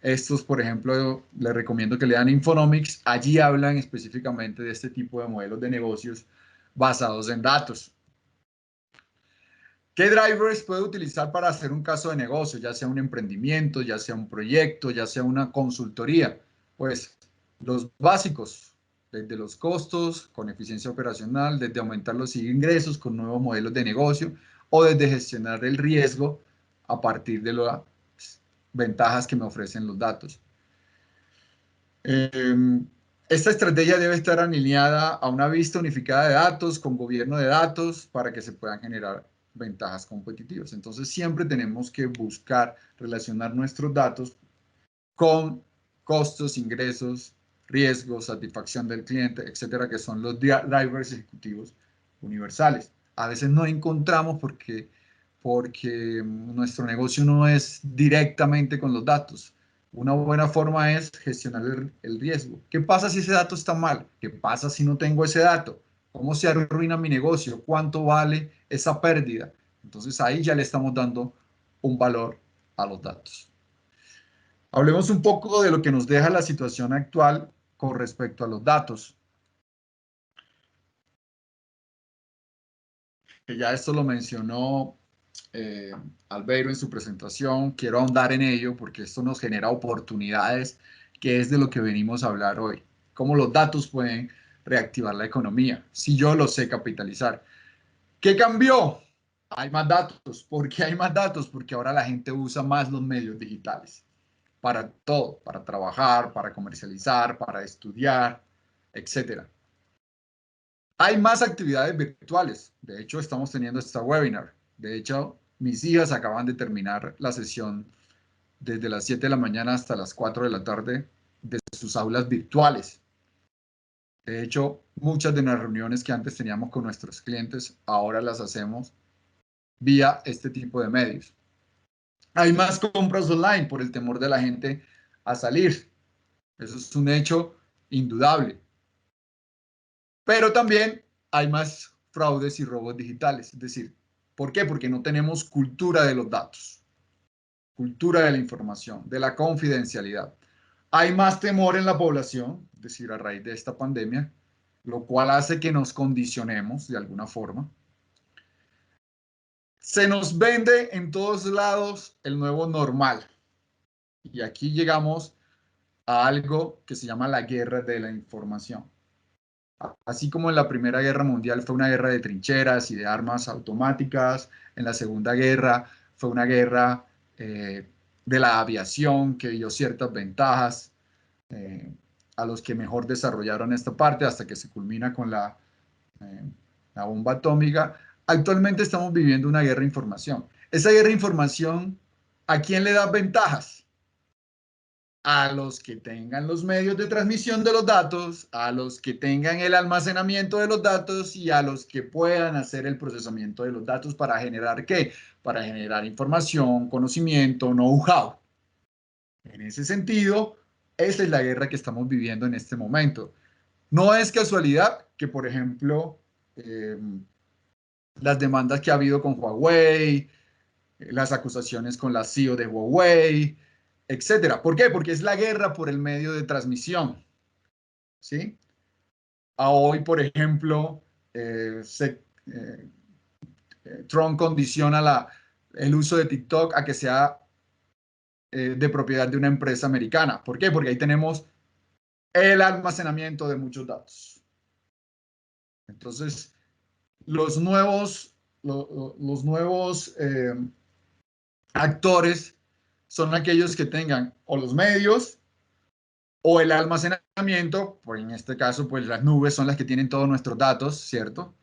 Estos, por ejemplo, les recomiendo que lean Infonomics. Allí hablan específicamente de este tipo de modelos de negocios basados en datos. ¿Qué drivers puede utilizar para hacer un caso de negocio? Ya sea un emprendimiento, ya sea un proyecto, ya sea una consultoría. Pues los básicos, desde los costos con eficiencia operacional, desde aumentar los ingresos con nuevos modelos de negocio o desde gestionar el riesgo a partir de las ventajas que me ofrecen los datos. Esta estrategia debe estar alineada a una vista unificada de datos con gobierno de datos para que se puedan generar ventajas competitivas. Entonces siempre tenemos que buscar relacionar nuestros datos con costos, ingresos, riesgos, satisfacción del cliente, etcétera, que son los drivers ejecutivos universales. A veces no encontramos porque nuestro negocio no es directamente con los datos. Una buena forma es gestionar el riesgo. ¿Qué pasa si ese dato está mal? ¿Qué pasa si no tengo ese dato? ¿Cómo se arruina mi negocio? ¿Cuánto vale esa pérdida? Entonces ahí ya le estamos dando un valor a los datos. Hablemos un poco de lo que nos deja la situación actual con respecto a los datos. que ya esto lo mencionó Albeiro en su presentación, quiero ahondar en ello porque esto nos genera oportunidades, que es de lo que venimos a hablar hoy. Cómo los datos pueden reactivar la economía, si yo lo sé capitalizar. ¿Qué cambió? Hay más datos. ¿Por qué hay más datos? Porque ahora la gente usa más los medios digitales para todo, para trabajar, para comercializar, para estudiar, etcétera. Hay más actividades virtuales. De hecho, estamos teniendo esta webinar. De hecho, mis hijas acaban de terminar la sesión desde las 7 de la mañana hasta las 4 de la tarde de sus aulas virtuales. De hecho, muchas de las reuniones que antes teníamos con nuestros clientes, ahora las hacemos vía este tipo de medios. Hay más compras online por el temor de la gente a salir. Eso es un hecho indudable. Pero también hay más fraudes y robos digitales. Es decir, ¿por qué? Porque no tenemos cultura de los datos, cultura de la información, de la confidencialidad. Hay más temor en la población, es decir, a raíz de esta pandemia, lo cual hace que nos condicionemos de alguna forma. Se nos vende en todos lados el nuevo normal. Y aquí llegamos a algo que se llama la guerra de la información. Así como en la Primera Guerra Mundial fue una guerra de trincheras y de armas automáticas, en la Segunda Guerra fue una guerra de la aviación que dio ciertas ventajas a los que mejor desarrollaron esta parte hasta que se culmina con la bomba atómica. Actualmente estamos viviendo una guerra de información. Esa guerra de información, ¿a quién le da ventajas? A los que tengan los medios de transmisión de los datos, a los que tengan el almacenamiento de los datos y a los que puedan hacer el procesamiento de los datos para generar ¿qué? Para generar información, conocimiento, know-how. En ese sentido, esa es la guerra que estamos viviendo en este momento. No es casualidad que, por ejemplo, las demandas que ha habido con Huawei, las acusaciones con la CEO de Huawei, etcétera. ¿Por qué? Porque es la guerra por el medio de transmisión. ¿Sí? A hoy, por ejemplo, Trump condiciona el uso de TikTok a que sea de propiedad de una empresa americana. ¿Por qué? Porque ahí tenemos el almacenamiento de muchos datos. Entonces, los nuevos actores son aquellos que tengan o los medios o el almacenamiento, pues en este caso, pues las nubes son las que tienen todos nuestros datos, ¿cierto?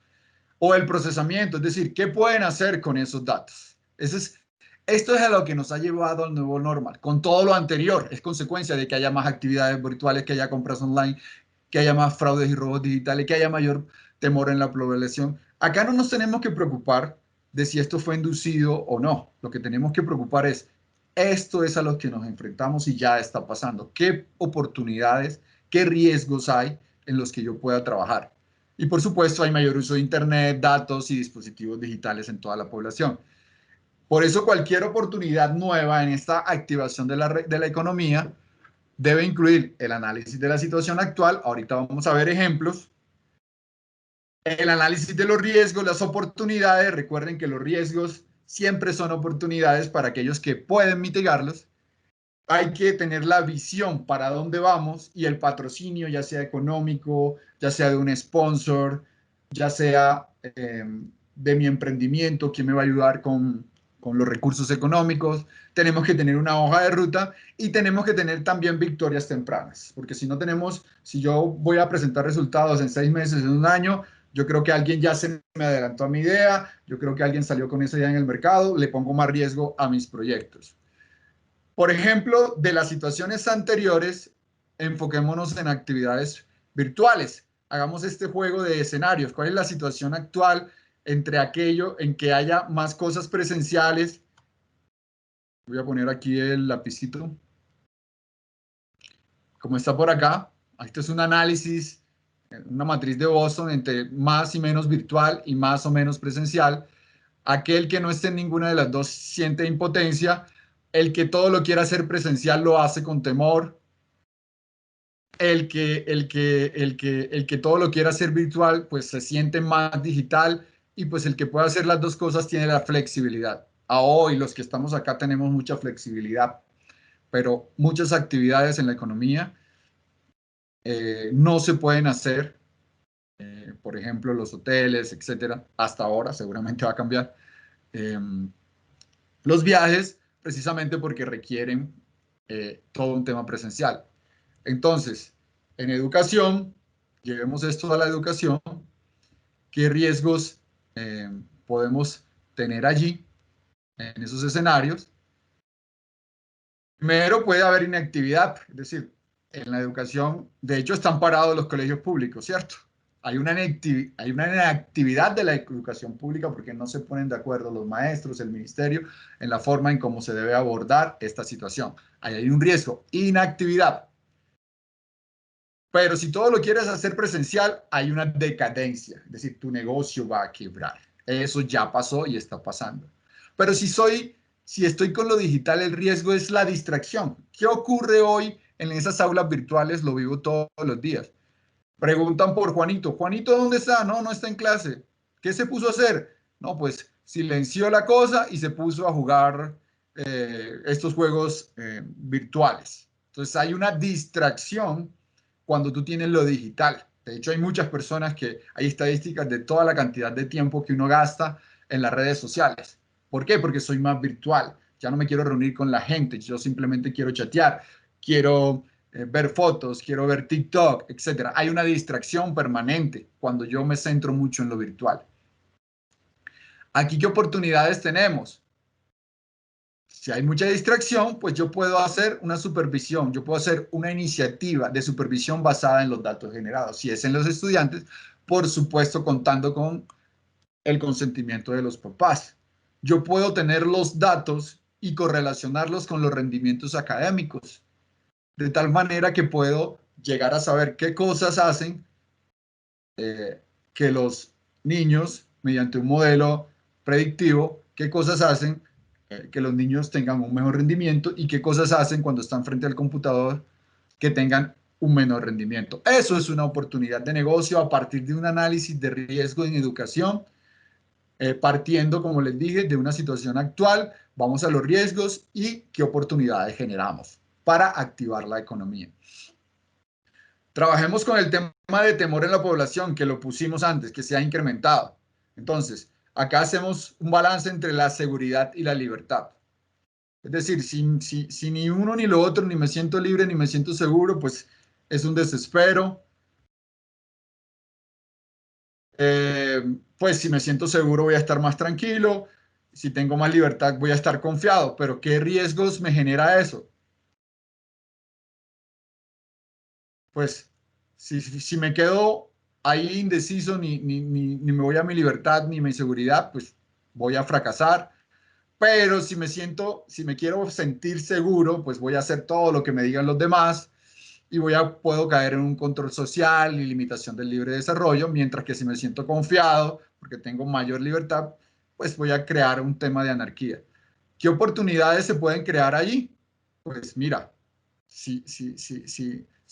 O el procesamiento, es decir, ¿qué pueden hacer con esos datos? Esto es a lo que nos ha llevado al nuevo normal. Con todo lo anterior, es consecuencia de que haya más actividades virtuales, que haya compras online, que haya más fraudes y robos digitales, que haya mayor temor en la población. Acá no nos tenemos que preocupar de si esto fue inducido o no. Lo que tenemos que preocupar es, esto es a lo que nos enfrentamos y ya está pasando. ¿Qué oportunidades, qué riesgos hay en los que yo pueda trabajar? Y por supuesto hay mayor uso de Internet, datos y dispositivos digitales en toda la población. Por eso cualquier oportunidad nueva en esta activación de la economía debe incluir el análisis de la situación actual. Ahorita vamos a ver ejemplos. El análisis de los riesgos, las oportunidades. Recuerden que los riesgos siempre son oportunidades para aquellos que pueden mitigarlos. Hay que tener la visión para dónde vamos y el patrocinio, ya sea económico, ya sea de un sponsor, ya sea de mi emprendimiento, quién me va a ayudar con los recursos económicos. Tenemos que tener una hoja de ruta y tenemos que tener también victorias tempranas, porque si no tenemos, si yo voy a presentar resultados en 6 meses, en un año, yo creo que alguien ya se me adelantó a mi idea, yo creo que alguien salió con esa idea en el mercado, le pongo más riesgo a mis proyectos. Por ejemplo, de las situaciones anteriores, enfoquémonos en actividades virtuales. Hagamos este juego de escenarios. ¿Cuál es la situación actual entre aquello en que haya más cosas presenciales? Voy a poner aquí el lapicito. Como está por acá, esto es un análisis, una matriz de Boston entre más y menos virtual y más o menos presencial. Aquel que no esté en ninguna de las dos siente impotencia. El que todo lo quiera hacer presencial lo hace con temor. El que todo lo quiera hacer virtual, pues se siente más digital y pues el que puede hacer las dos cosas tiene la flexibilidad. A hoy los que estamos acá tenemos mucha flexibilidad, pero muchas actividades en la economía no se pueden hacer, por ejemplo, los hoteles, etcétera, hasta ahora, seguramente va a cambiar. Los viajes, precisamente porque requieren todo un tema presencial. Entonces, en educación, llevemos esto a la educación, ¿qué riesgos podemos tener allí, en esos escenarios? Primero, puede haber inactividad, es decir, en la educación, de hecho, están parados los colegios públicos, ¿cierto? Hay una inactividad de la educación pública porque no se ponen de acuerdo los maestros, el ministerio, en la forma en cómo se debe abordar esta situación. Ahí hay un riesgo, inactividad. Pero si todo lo quieres hacer presencial, hay una decadencia, es decir, tu negocio va a quebrar. Eso ya pasó y está pasando. Pero si estoy con lo digital, el riesgo es la distracción. ¿Qué ocurre hoy en esas aulas virtuales? Lo vivo todos los días. Preguntan por Juanito. ¿Juanito dónde está? No, no está en clase. ¿Qué se puso a hacer? No, pues silenció la cosa y se puso a jugar estos juegos virtuales. Entonces hay una distracción cuando tú tienes lo digital. De hecho, hay muchas personas hay estadísticas de toda la cantidad de tiempo que uno gasta en las redes sociales. ¿Por qué? Porque soy más virtual. Ya no me quiero reunir con la gente, yo simplemente quiero chatear, quiero ver fotos, quiero ver TikTok, etcétera. Hay una distracción permanente cuando yo me centro mucho en lo virtual. Aquí, ¿qué oportunidades tenemos? Si hay mucha distracción, pues yo puedo hacer una supervisión, yo puedo hacer una iniciativa de supervisión basada en los datos generados. Si es en los estudiantes, por supuesto, contando con el consentimiento de los papás. Yo puedo tener los datos y correlacionarlos con los rendimientos académicos, de tal manera que puedo llegar a saber qué cosas hacen que los niños, mediante un modelo predictivo, qué cosas hacen que los niños tengan un mejor rendimiento y qué cosas hacen cuando están frente al computador que tengan un menor rendimiento. Eso es una oportunidad de negocio a partir de un análisis de riesgo en educación, partiendo, como les dije, de una situación actual, vamos a los riesgos y qué oportunidades generamos para activar la economía. Trabajemos con el tema de temor en la población, que lo pusimos antes, que se ha incrementado. Entonces, acá hacemos un balance entre la seguridad y la libertad. Es decir, si ni uno ni lo otro, ni me siento libre, ni me siento seguro, pues es un desespero. Pues si me siento seguro voy a estar más tranquilo, si tengo más libertad voy a estar confiado, pero ¿qué riesgos me genera eso? Pues si me quedo ahí indeciso, ni me voy a mi libertad, ni a mi seguridad, pues voy a fracasar. Pero si me quiero sentir seguro, pues voy a hacer todo lo que me digan los demás y puedo caer en un control social y limitación del libre desarrollo, mientras que si me siento confiado, porque tengo mayor libertad, pues voy a crear un tema de anarquía. ¿Qué oportunidades se pueden crear allí? Pues mira, si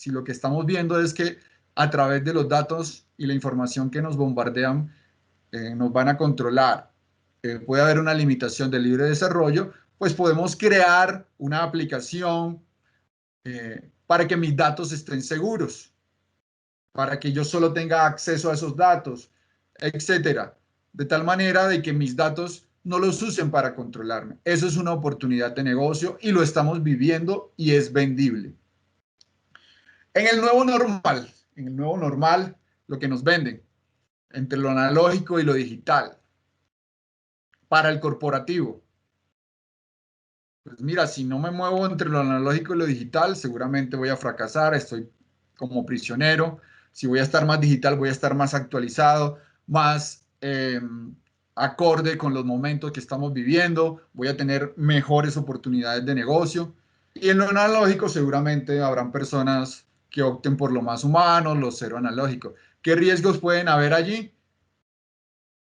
lo que estamos viendo es que a través de los datos y la información que nos bombardean, nos van a controlar, puede haber una limitación del libre desarrollo, pues podemos crear una aplicación para que mis datos estén seguros, para que yo solo tenga acceso a esos datos, etcétera, de tal manera de que mis datos no los usen para controlarme. Eso es una oportunidad de negocio y lo estamos viviendo y es vendible. En el nuevo normal, lo que nos venden entre lo analógico y lo digital, para el corporativo. Pues mira, si no me muevo entre lo analógico y lo digital, seguramente voy a fracasar, estoy como prisionero. Si voy a estar más digital, voy a estar más actualizado, más acorde con los momentos que estamos viviendo, voy a tener mejores oportunidades de negocio. Y en lo analógico seguramente habrán personas que opten por lo más humano, lo cero analógico. ¿Qué riesgos pueden haber allí?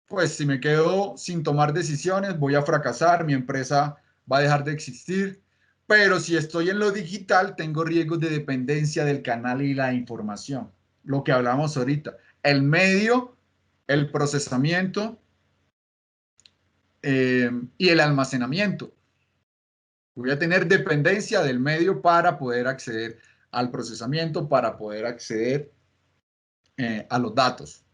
Pues si me quedo sin tomar decisiones, voy a fracasar, mi empresa va a dejar de existir. Pero si estoy en lo digital, tengo riesgos de dependencia del canal y la información. Lo que hablamos ahorita. El medio, el procesamiento y el almacenamiento. Voy a tener dependencia del medio para poder acceder al procesamiento, para poder acceder a los datos.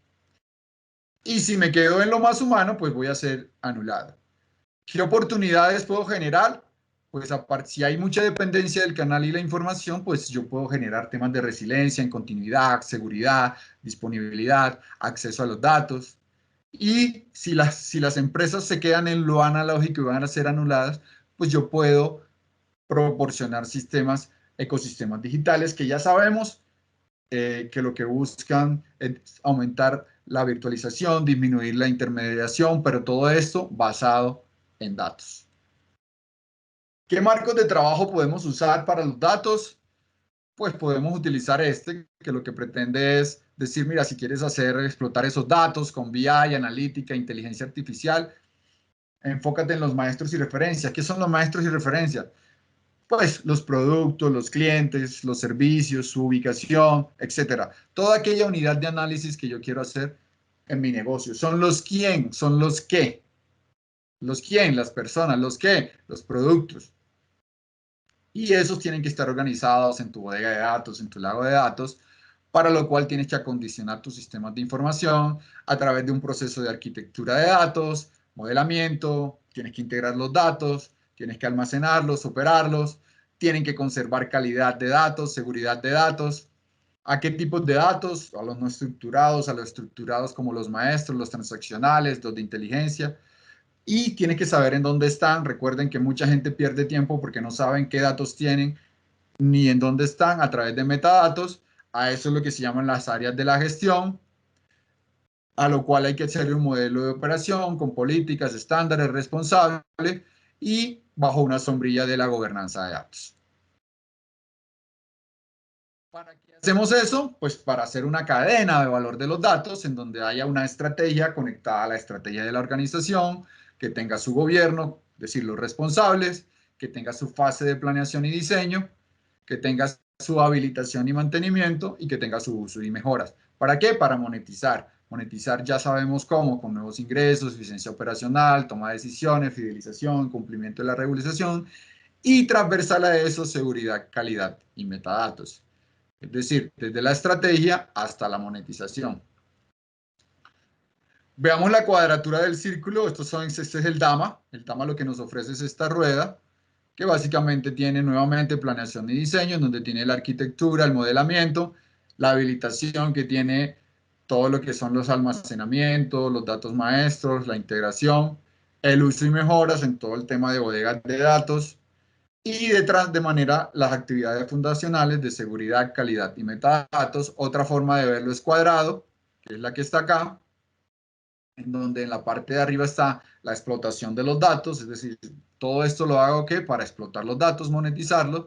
Y si me quedo en lo más humano, pues voy a ser anulado. ¿Qué oportunidades puedo generar? Pues aparte, si hay mucha dependencia del canal y la información, pues yo puedo generar temas de resiliencia, en continuidad, seguridad, disponibilidad, acceso a los datos. Y si las empresas se quedan en lo analógico y van a ser anuladas, pues yo puedo proporcionar sistemas, ecosistemas digitales que ya sabemos que lo que buscan es aumentar la virtualización, disminuir la intermediación, pero todo esto basado en datos. ¿Qué marcos de trabajo podemos usar para los datos? Pues podemos utilizar que lo que pretende es decir, mira, si quieres explotar esos datos con BI, analítica, inteligencia artificial, enfócate en los maestros y referencias. ¿Qué son los maestros y referencias? Pues los productos, los clientes, los servicios, su ubicación, etcétera. Toda aquella unidad de análisis que yo quiero hacer en mi negocio. Son los quién, son los qué. Los quién, las personas, los qué, los productos. Y esos tienen que estar organizados en tu bodega de datos, en tu lago de datos, para lo cual tienes que acondicionar tus sistemas de información a través de un proceso de arquitectura de datos, modelamiento, tienes que integrar los datos, tienes que almacenarlos, operarlos, tienen que conservar calidad de datos, seguridad de datos. ¿A qué tipos de datos? A los no estructurados, a los estructurados como los maestros, los transaccionales, los de inteligencia. Y tiene que saber en dónde están. Recuerden que mucha gente pierde tiempo porque no saben qué datos tienen ni en dónde están a través de metadatos. A eso es lo que se llaman las áreas de la gestión, a lo cual hay que hacer un modelo de operación con políticas, estándares responsables y bajo una sombrilla de la gobernanza de datos. ¿Para qué hacemos eso? Pues para hacer una cadena de valor de los datos en donde haya una estrategia conectada a la estrategia de la organización, que tenga su gobierno, es decir, los responsables, que tenga su fase de planeación y diseño, que tenga su habilitación y mantenimiento y que tenga su uso y mejoras. ¿Para qué? Para monetizar. Monetizar ya sabemos cómo, con nuevos ingresos, eficiencia operacional, toma de decisiones, fidelización, cumplimiento de la regularización y transversal a eso, seguridad, calidad y metadatos. Es decir, desde la estrategia hasta la monetización. Veamos la cuadratura del círculo. Este es el DAMA. El DAMA lo que nos ofrece es esta rueda, que básicamente tiene nuevamente planeación y diseño, en donde tiene la arquitectura, el modelamiento, la habilitación que tiene todo lo que son los almacenamientos, los datos maestros, la integración, el uso y mejoras en todo el tema de bodegas de datos, y detrás de manera las actividades fundacionales de seguridad, calidad y metadatos. Otra forma de verlo es cuadrado, que es la que está acá, en donde en la parte de arriba está la explotación de los datos, es decir, todo esto lo hago ¿qué? Para explotar los datos, monetizarlos.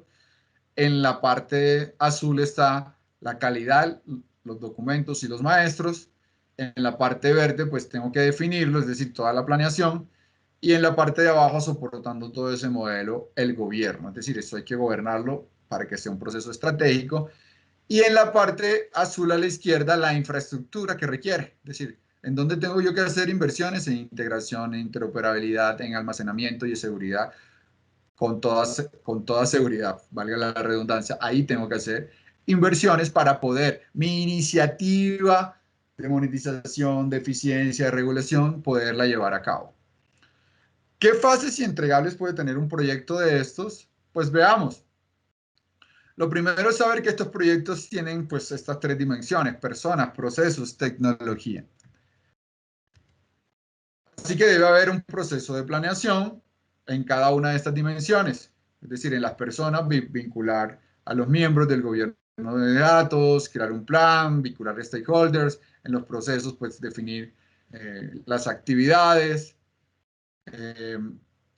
En la parte azul está la calidad, los documentos y los maestros. En la parte verde, pues tengo que definirlo, es decir, toda la planeación. Y en la parte de abajo, soportando todo ese modelo, el gobierno. Es decir, esto hay que gobernarlo para que sea un proceso estratégico. Y en la parte azul a la izquierda, la infraestructura que requiere. Es decir, en dónde tengo yo que hacer inversiones en integración, en interoperabilidad, en almacenamiento y en seguridad, con toda seguridad, valga la redundancia. Ahí tengo que hacer inversiones para poder mi iniciativa de monetización, de eficiencia, de regulación, poderla llevar a cabo. ¿Qué fases y entregables puede tener un proyecto de estos? Pues veamos. Lo primero es saber que estos proyectos tienen pues estas tres dimensiones: personas, procesos, tecnología. Así que debe haber un proceso de planeación en cada una de estas dimensiones. Es decir, en las personas, vincular a los miembros del gobierno de datos, crear un plan, vincular a stakeholders. En los procesos, pues definir las actividades.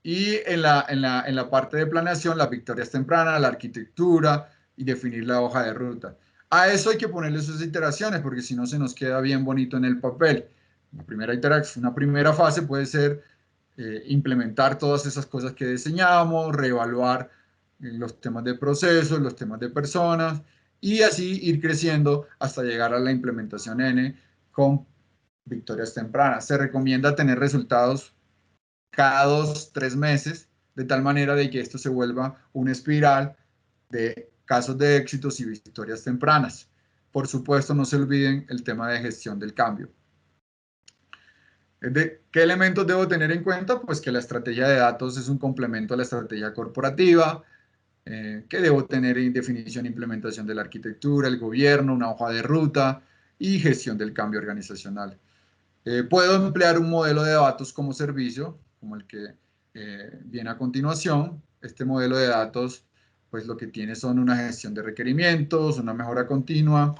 Y en la parte de planeación, las victorias tempranas, la arquitectura y definir la hoja de ruta. A eso hay que ponerle sus iteraciones, porque si no se nos queda bien bonito en el papel. Una primera fase puede ser implementar todas esas cosas que diseñamos, reevaluar los temas de procesos, los temas de personas, y así ir creciendo hasta llegar a la implementación N con victorias tempranas. Se recomienda tener resultados cada 2, 3 meses, de tal manera de que esto se vuelva una espiral de casos de éxitos y victorias tempranas. Por supuesto, no se olviden el tema de gestión del cambio. ¿Qué elementos debo tener en cuenta? Pues que la estrategia de datos es un complemento a la estrategia corporativa, que debo tener en definición e implementación de la arquitectura, el gobierno, una hoja de ruta y gestión del cambio organizacional. Puedo emplear un modelo de datos como servicio, como el que viene a continuación. Este modelo de datos, pues lo que tiene son una gestión de requerimientos, una mejora continua,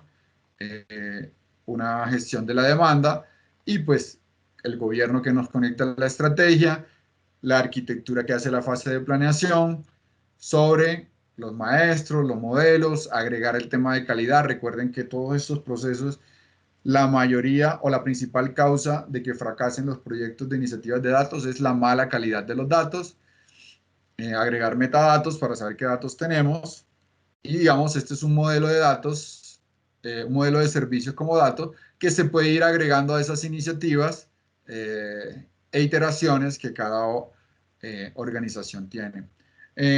una gestión de la demanda y pues el gobierno que nos conecta a la estrategia, la arquitectura que hace la fase de planeación, sobre los maestros, los modelos, agregar el tema de calidad. Recuerden que todos estos procesos, la mayoría o la principal causa de que fracasen los proyectos de iniciativas de datos es la mala calidad de los datos. Agregar metadatos para saber qué datos tenemos. Y digamos, este es un modelo de datos, un modelo de servicios como datos, que se puede ir agregando a esas iniciativas e iteraciones que cada organización tiene.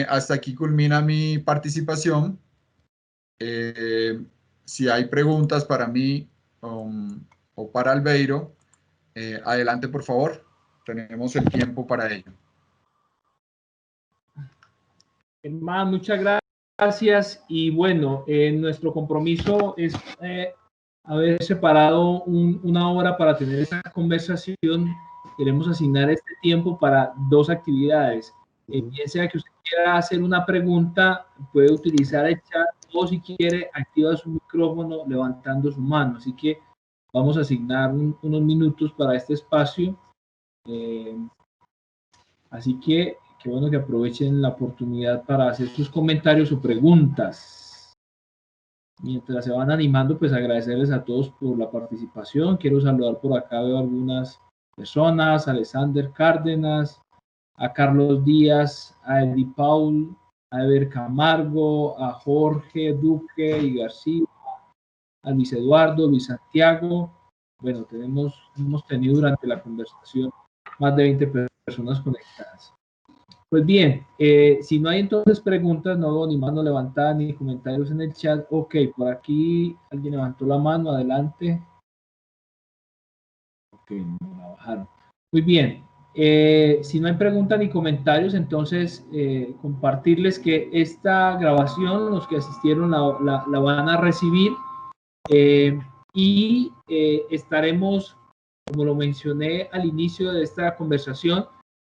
Hasta aquí culmina mi participación. Si hay preguntas para mí o para Albeiro, adelante por favor, tenemos el tiempo para ello. Germán, muchas gracias. Y bueno, nuestro compromiso es haber separado una hora para tener esta conversación. Queremos asignar este tiempo para 2 actividades. Bien sea que usted quiera hacer una pregunta, puede utilizar el chat, o si quiere, activa su micrófono levantando su mano. Así que vamos a asignar unos minutos para este espacio. Así que qué bueno que aprovechen la oportunidad para hacer sus comentarios o preguntas. Mientras se van animando, pues agradecerles a todos por la participación. Quiero saludar por acá, veo algunas personas, a Alexander Cárdenas, a Carlos Díaz, a Edi Paul, a Eber Camargo, a Jorge Duque y García, a Luis Eduardo, Luis Santiago. Bueno, hemos tenido durante la conversación más de 20 personas conectadas. Pues bien, si no hay entonces preguntas, no veo ni mano levantada ni comentarios en el chat. Ok, por aquí alguien levantó la mano, adelante. Ok, no la bajaron. Muy bien, si no hay preguntas ni comentarios, entonces compartirles que esta grabación, los que asistieron la van a recibir y estaremos, como lo mencioné al inicio de esta conversación,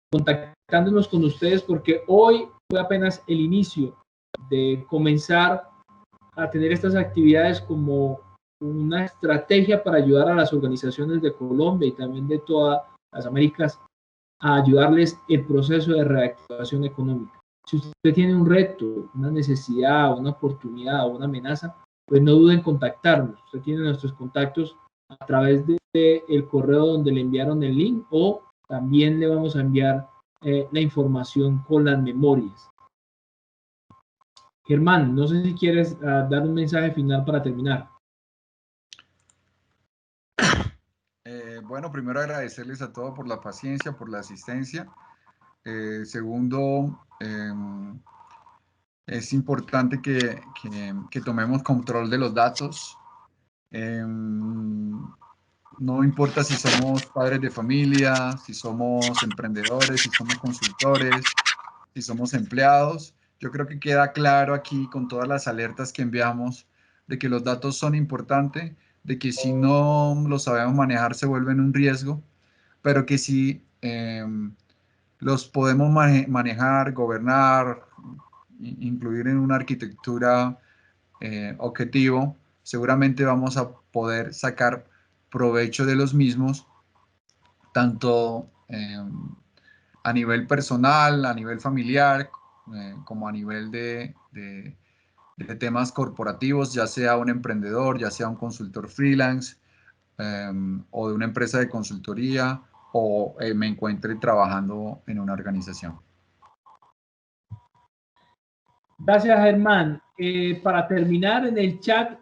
contactándonos con ustedes porque hoy fue apenas el inicio de comenzar a tener estas actividades como una estrategia para ayudar a las organizaciones de Colombia y también de todas las Américas a ayudarles el proceso de reactivación económica. Si usted tiene un reto, una necesidad, una oportunidad o una amenaza, pues no duden en contactarnos. Usted tiene nuestros contactos a través del correo donde le enviaron el link o también le vamos a enviar la información con las memorias. Germán, no sé si quieres dar un mensaje final para terminar. Bueno, primero agradecerles a todos por la paciencia, por la asistencia. Segundo, es importante que tomemos control de los datos. No importa si somos padres de familia, si somos emprendedores, si somos consultores, si somos empleados. Yo creo que queda claro aquí con todas las alertas que enviamos de que los datos son importantes, de que si no los sabemos manejar se vuelven un riesgo, pero que si los podemos manejar, gobernar, incluir en una arquitectura objetivo, seguramente vamos a poder sacar provecho de los mismos, tanto a nivel personal, a nivel familiar, como a nivel de temas corporativos, ya sea un emprendedor, ya sea un consultor freelance, o de una empresa de consultoría, o me encuentre trabajando en una organización. Gracias, Germán. Para terminar, en el chat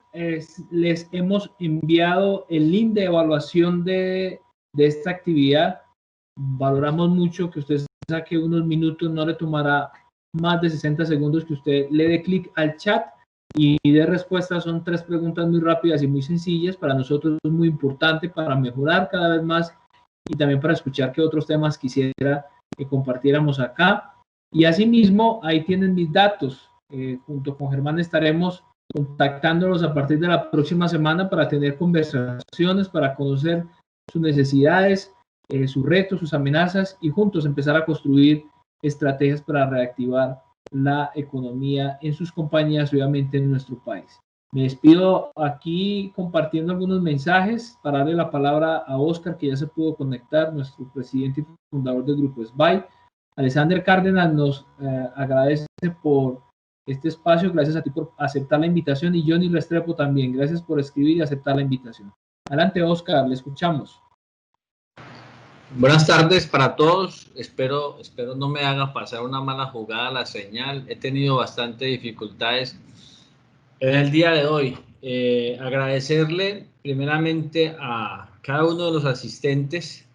les hemos enviado el link de evaluación de esta actividad. valoramos mucho que usted saque unos minutos, no le tomará más de 60 segundos que usted le dé clic al chat y de respuesta. Son 3 preguntas muy rápidas y muy sencillas. Para nosotros es muy importante para mejorar cada vez más y también para escuchar qué otros temas quisiera que compartiéramos acá. Y asimismo, ahí tienen mis datos. Junto con Germán estaremos contactándolos a partir de la próxima semana para tener conversaciones, para conocer sus necesidades, sus retos, sus amenazas y juntos empezar a construir estrategias para reactivar la economía en sus compañías, obviamente en nuestro país. Me despido aquí compartiendo algunos mensajes para darle la palabra a Oscar, que ya se pudo conectar, nuestro presidente y fundador del Grupo SBAI. Alexander Cárdenas nos agradece por este espacio, gracias a ti por aceptar la invitación, y Johnny Restrepo también, gracias por escribir y aceptar la invitación. Adelante, Oscar, le escuchamos. Buenas tardes para todos. Espero no me haga pasar una mala jugada la señal. He tenido bastante dificultades en el día de hoy. Agradecerle primeramente a cada uno de los asistentes,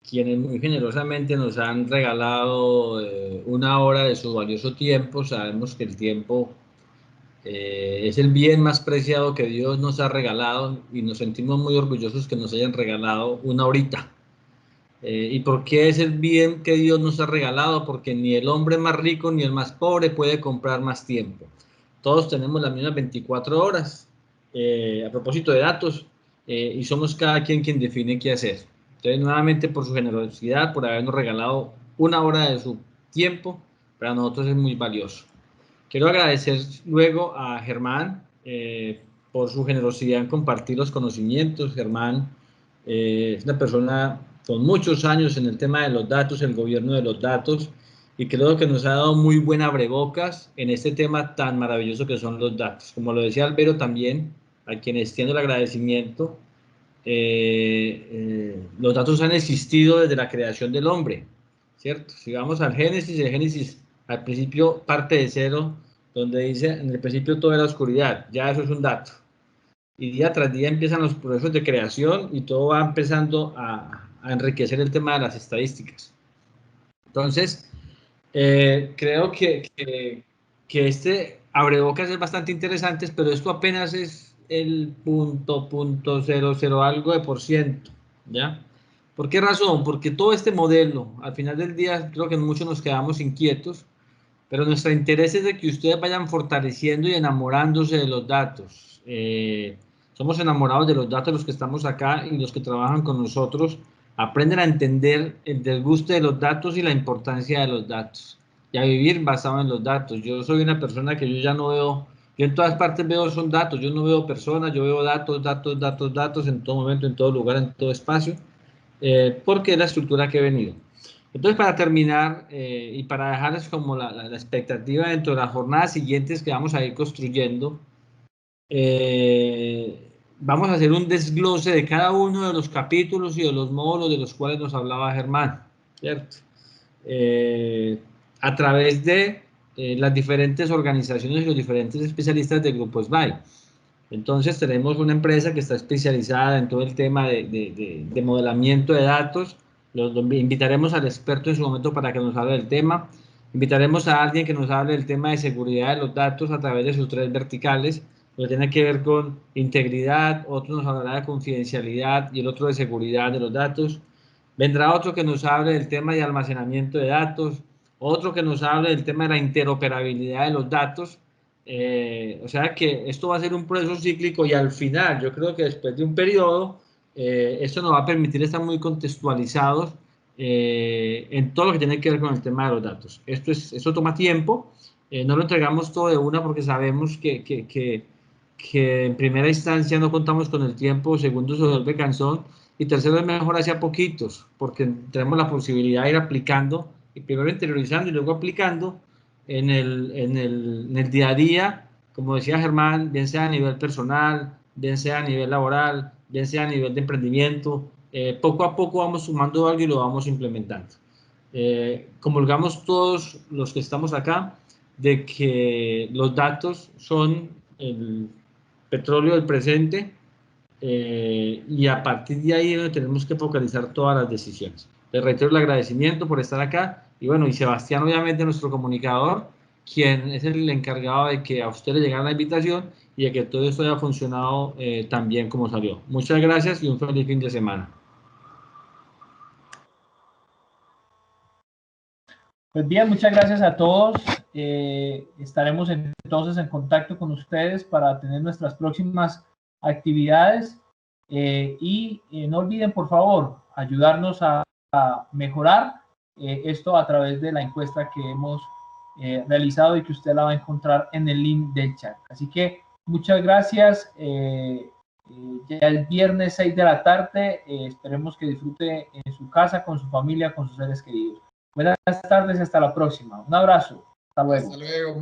quienes muy generosamente nos han regalado una hora de su valioso tiempo. Sabemos que el tiempo es el bien más preciado que Dios nos ha regalado y nos sentimos muy orgullosos que nos hayan regalado una horita. ¿Y por qué es el bien que Dios nos ha regalado? Porque ni el hombre más rico ni el más pobre puede comprar más tiempo. Todos tenemos las mismas 24 horas, a propósito de datos, y somos cada quien define qué hacer. Entonces, nuevamente, por su generosidad, por habernos regalado una hora de su tiempo, para nosotros es muy valioso. Quiero agradecer luego a Germán por su generosidad en compartir los conocimientos. Germán es una persona con muchos años en el tema de los datos, el gobierno de los datos, y creo que nos ha dado muy buena abrebocas en este tema tan maravilloso que son los datos. Como lo decía Albero también, a quien extiendo el agradecimiento, los datos han existido desde la creación del hombre, ¿cierto? Si vamos al Génesis, el Génesis al principio parte de cero, donde dice, en el principio todo era oscuridad, ya eso es un dato. Y día tras día empiezan los procesos de creación y todo va empezando a enriquecer el tema de las estadísticas. Entonces, creo que este abrebocas es bastante interesante, pero esto apenas es el 0.00 algo de %, ¿ya? ¿Por qué razón? Porque todo este modelo, al final del día, creo que muchos nos quedamos inquietos, pero nuestro interés es de que ustedes vayan fortaleciendo y enamorándose de los datos. Somos enamorados de los datos los que estamos acá, y los que trabajan con nosotros aprenden a entender el desguste de los datos y la importancia de los datos, y a vivir basado en los datos. Yo soy una persona que yo ya no veo, yo en todas partes veo son datos, yo no veo personas, yo veo datos, datos, datos, datos en todo momento, en todo lugar, en todo espacio, porque es la estructura que he venido. Entonces, para terminar y para dejarles como la expectativa dentro de las jornadas siguientes que vamos a ir construyendo, vamos a hacer un desglose de cada uno de los capítulos y de los módulos de los cuales nos hablaba Germán, ¿cierto? A través de las diferentes organizaciones y los diferentes especialistas del Grupo SBAI. Entonces, tenemos una empresa que está especializada en todo el tema de modelamiento de datos. Invitaremos al experto en su momento para que nos hable del tema. Invitaremos a alguien que nos hable del tema de seguridad de los datos a través de sus 3 verticales, lo que tiene que ver con integridad. Otro nos hablará de confidencialidad y el otro de seguridad de los datos. Vendrá otro que nos hable del tema de almacenamiento de datos, otro que nos hable del tema de la interoperabilidad de los datos. O sea que esto va a ser un proceso cíclico, y al final, yo creo que después de un periodo, esto nos va a permitir estar muy contextualizados en todo lo que tiene que ver con el tema de los datos. Esto toma tiempo, no lo entregamos todo de una porque sabemos que en primera instancia no contamos con el tiempo, segundo se vuelve cansón, y tercero es mejor hacia poquitos, porque tenemos la posibilidad de ir aplicando, y primero interiorizando y luego aplicando en el día a día, como decía Germán, bien sea a nivel personal, bien sea a nivel laboral, bien sea a nivel de emprendimiento. Poco a poco vamos sumando algo y lo vamos implementando. Comulgamos todos los que estamos acá de que los datos son el petróleo del presente, y a partir de ahí tenemos que focalizar todas las decisiones. Les reitero el agradecimiento por estar acá. Y bueno, y Sebastián, obviamente, nuestro comunicador, quien es el encargado de que a usted le llegara la invitación y de que todo esto haya funcionado tan bien como salió. Muchas gracias y un feliz fin de semana. Pues bien, muchas gracias a todos. Estaremos entonces en contacto con ustedes para tener nuestras próximas actividades. Y no olviden, por favor, ayudarnos a mejorar esto a través de la encuesta que hemos realizado y que usted la va a encontrar en el link del chat. Así que muchas gracias. Ya el viernes 6 de la tarde, esperemos que disfrute en su casa, con su familia, con sus seres queridos. Buenas tardes, hasta la próxima. Un abrazo. Hasta luego. Hasta luego.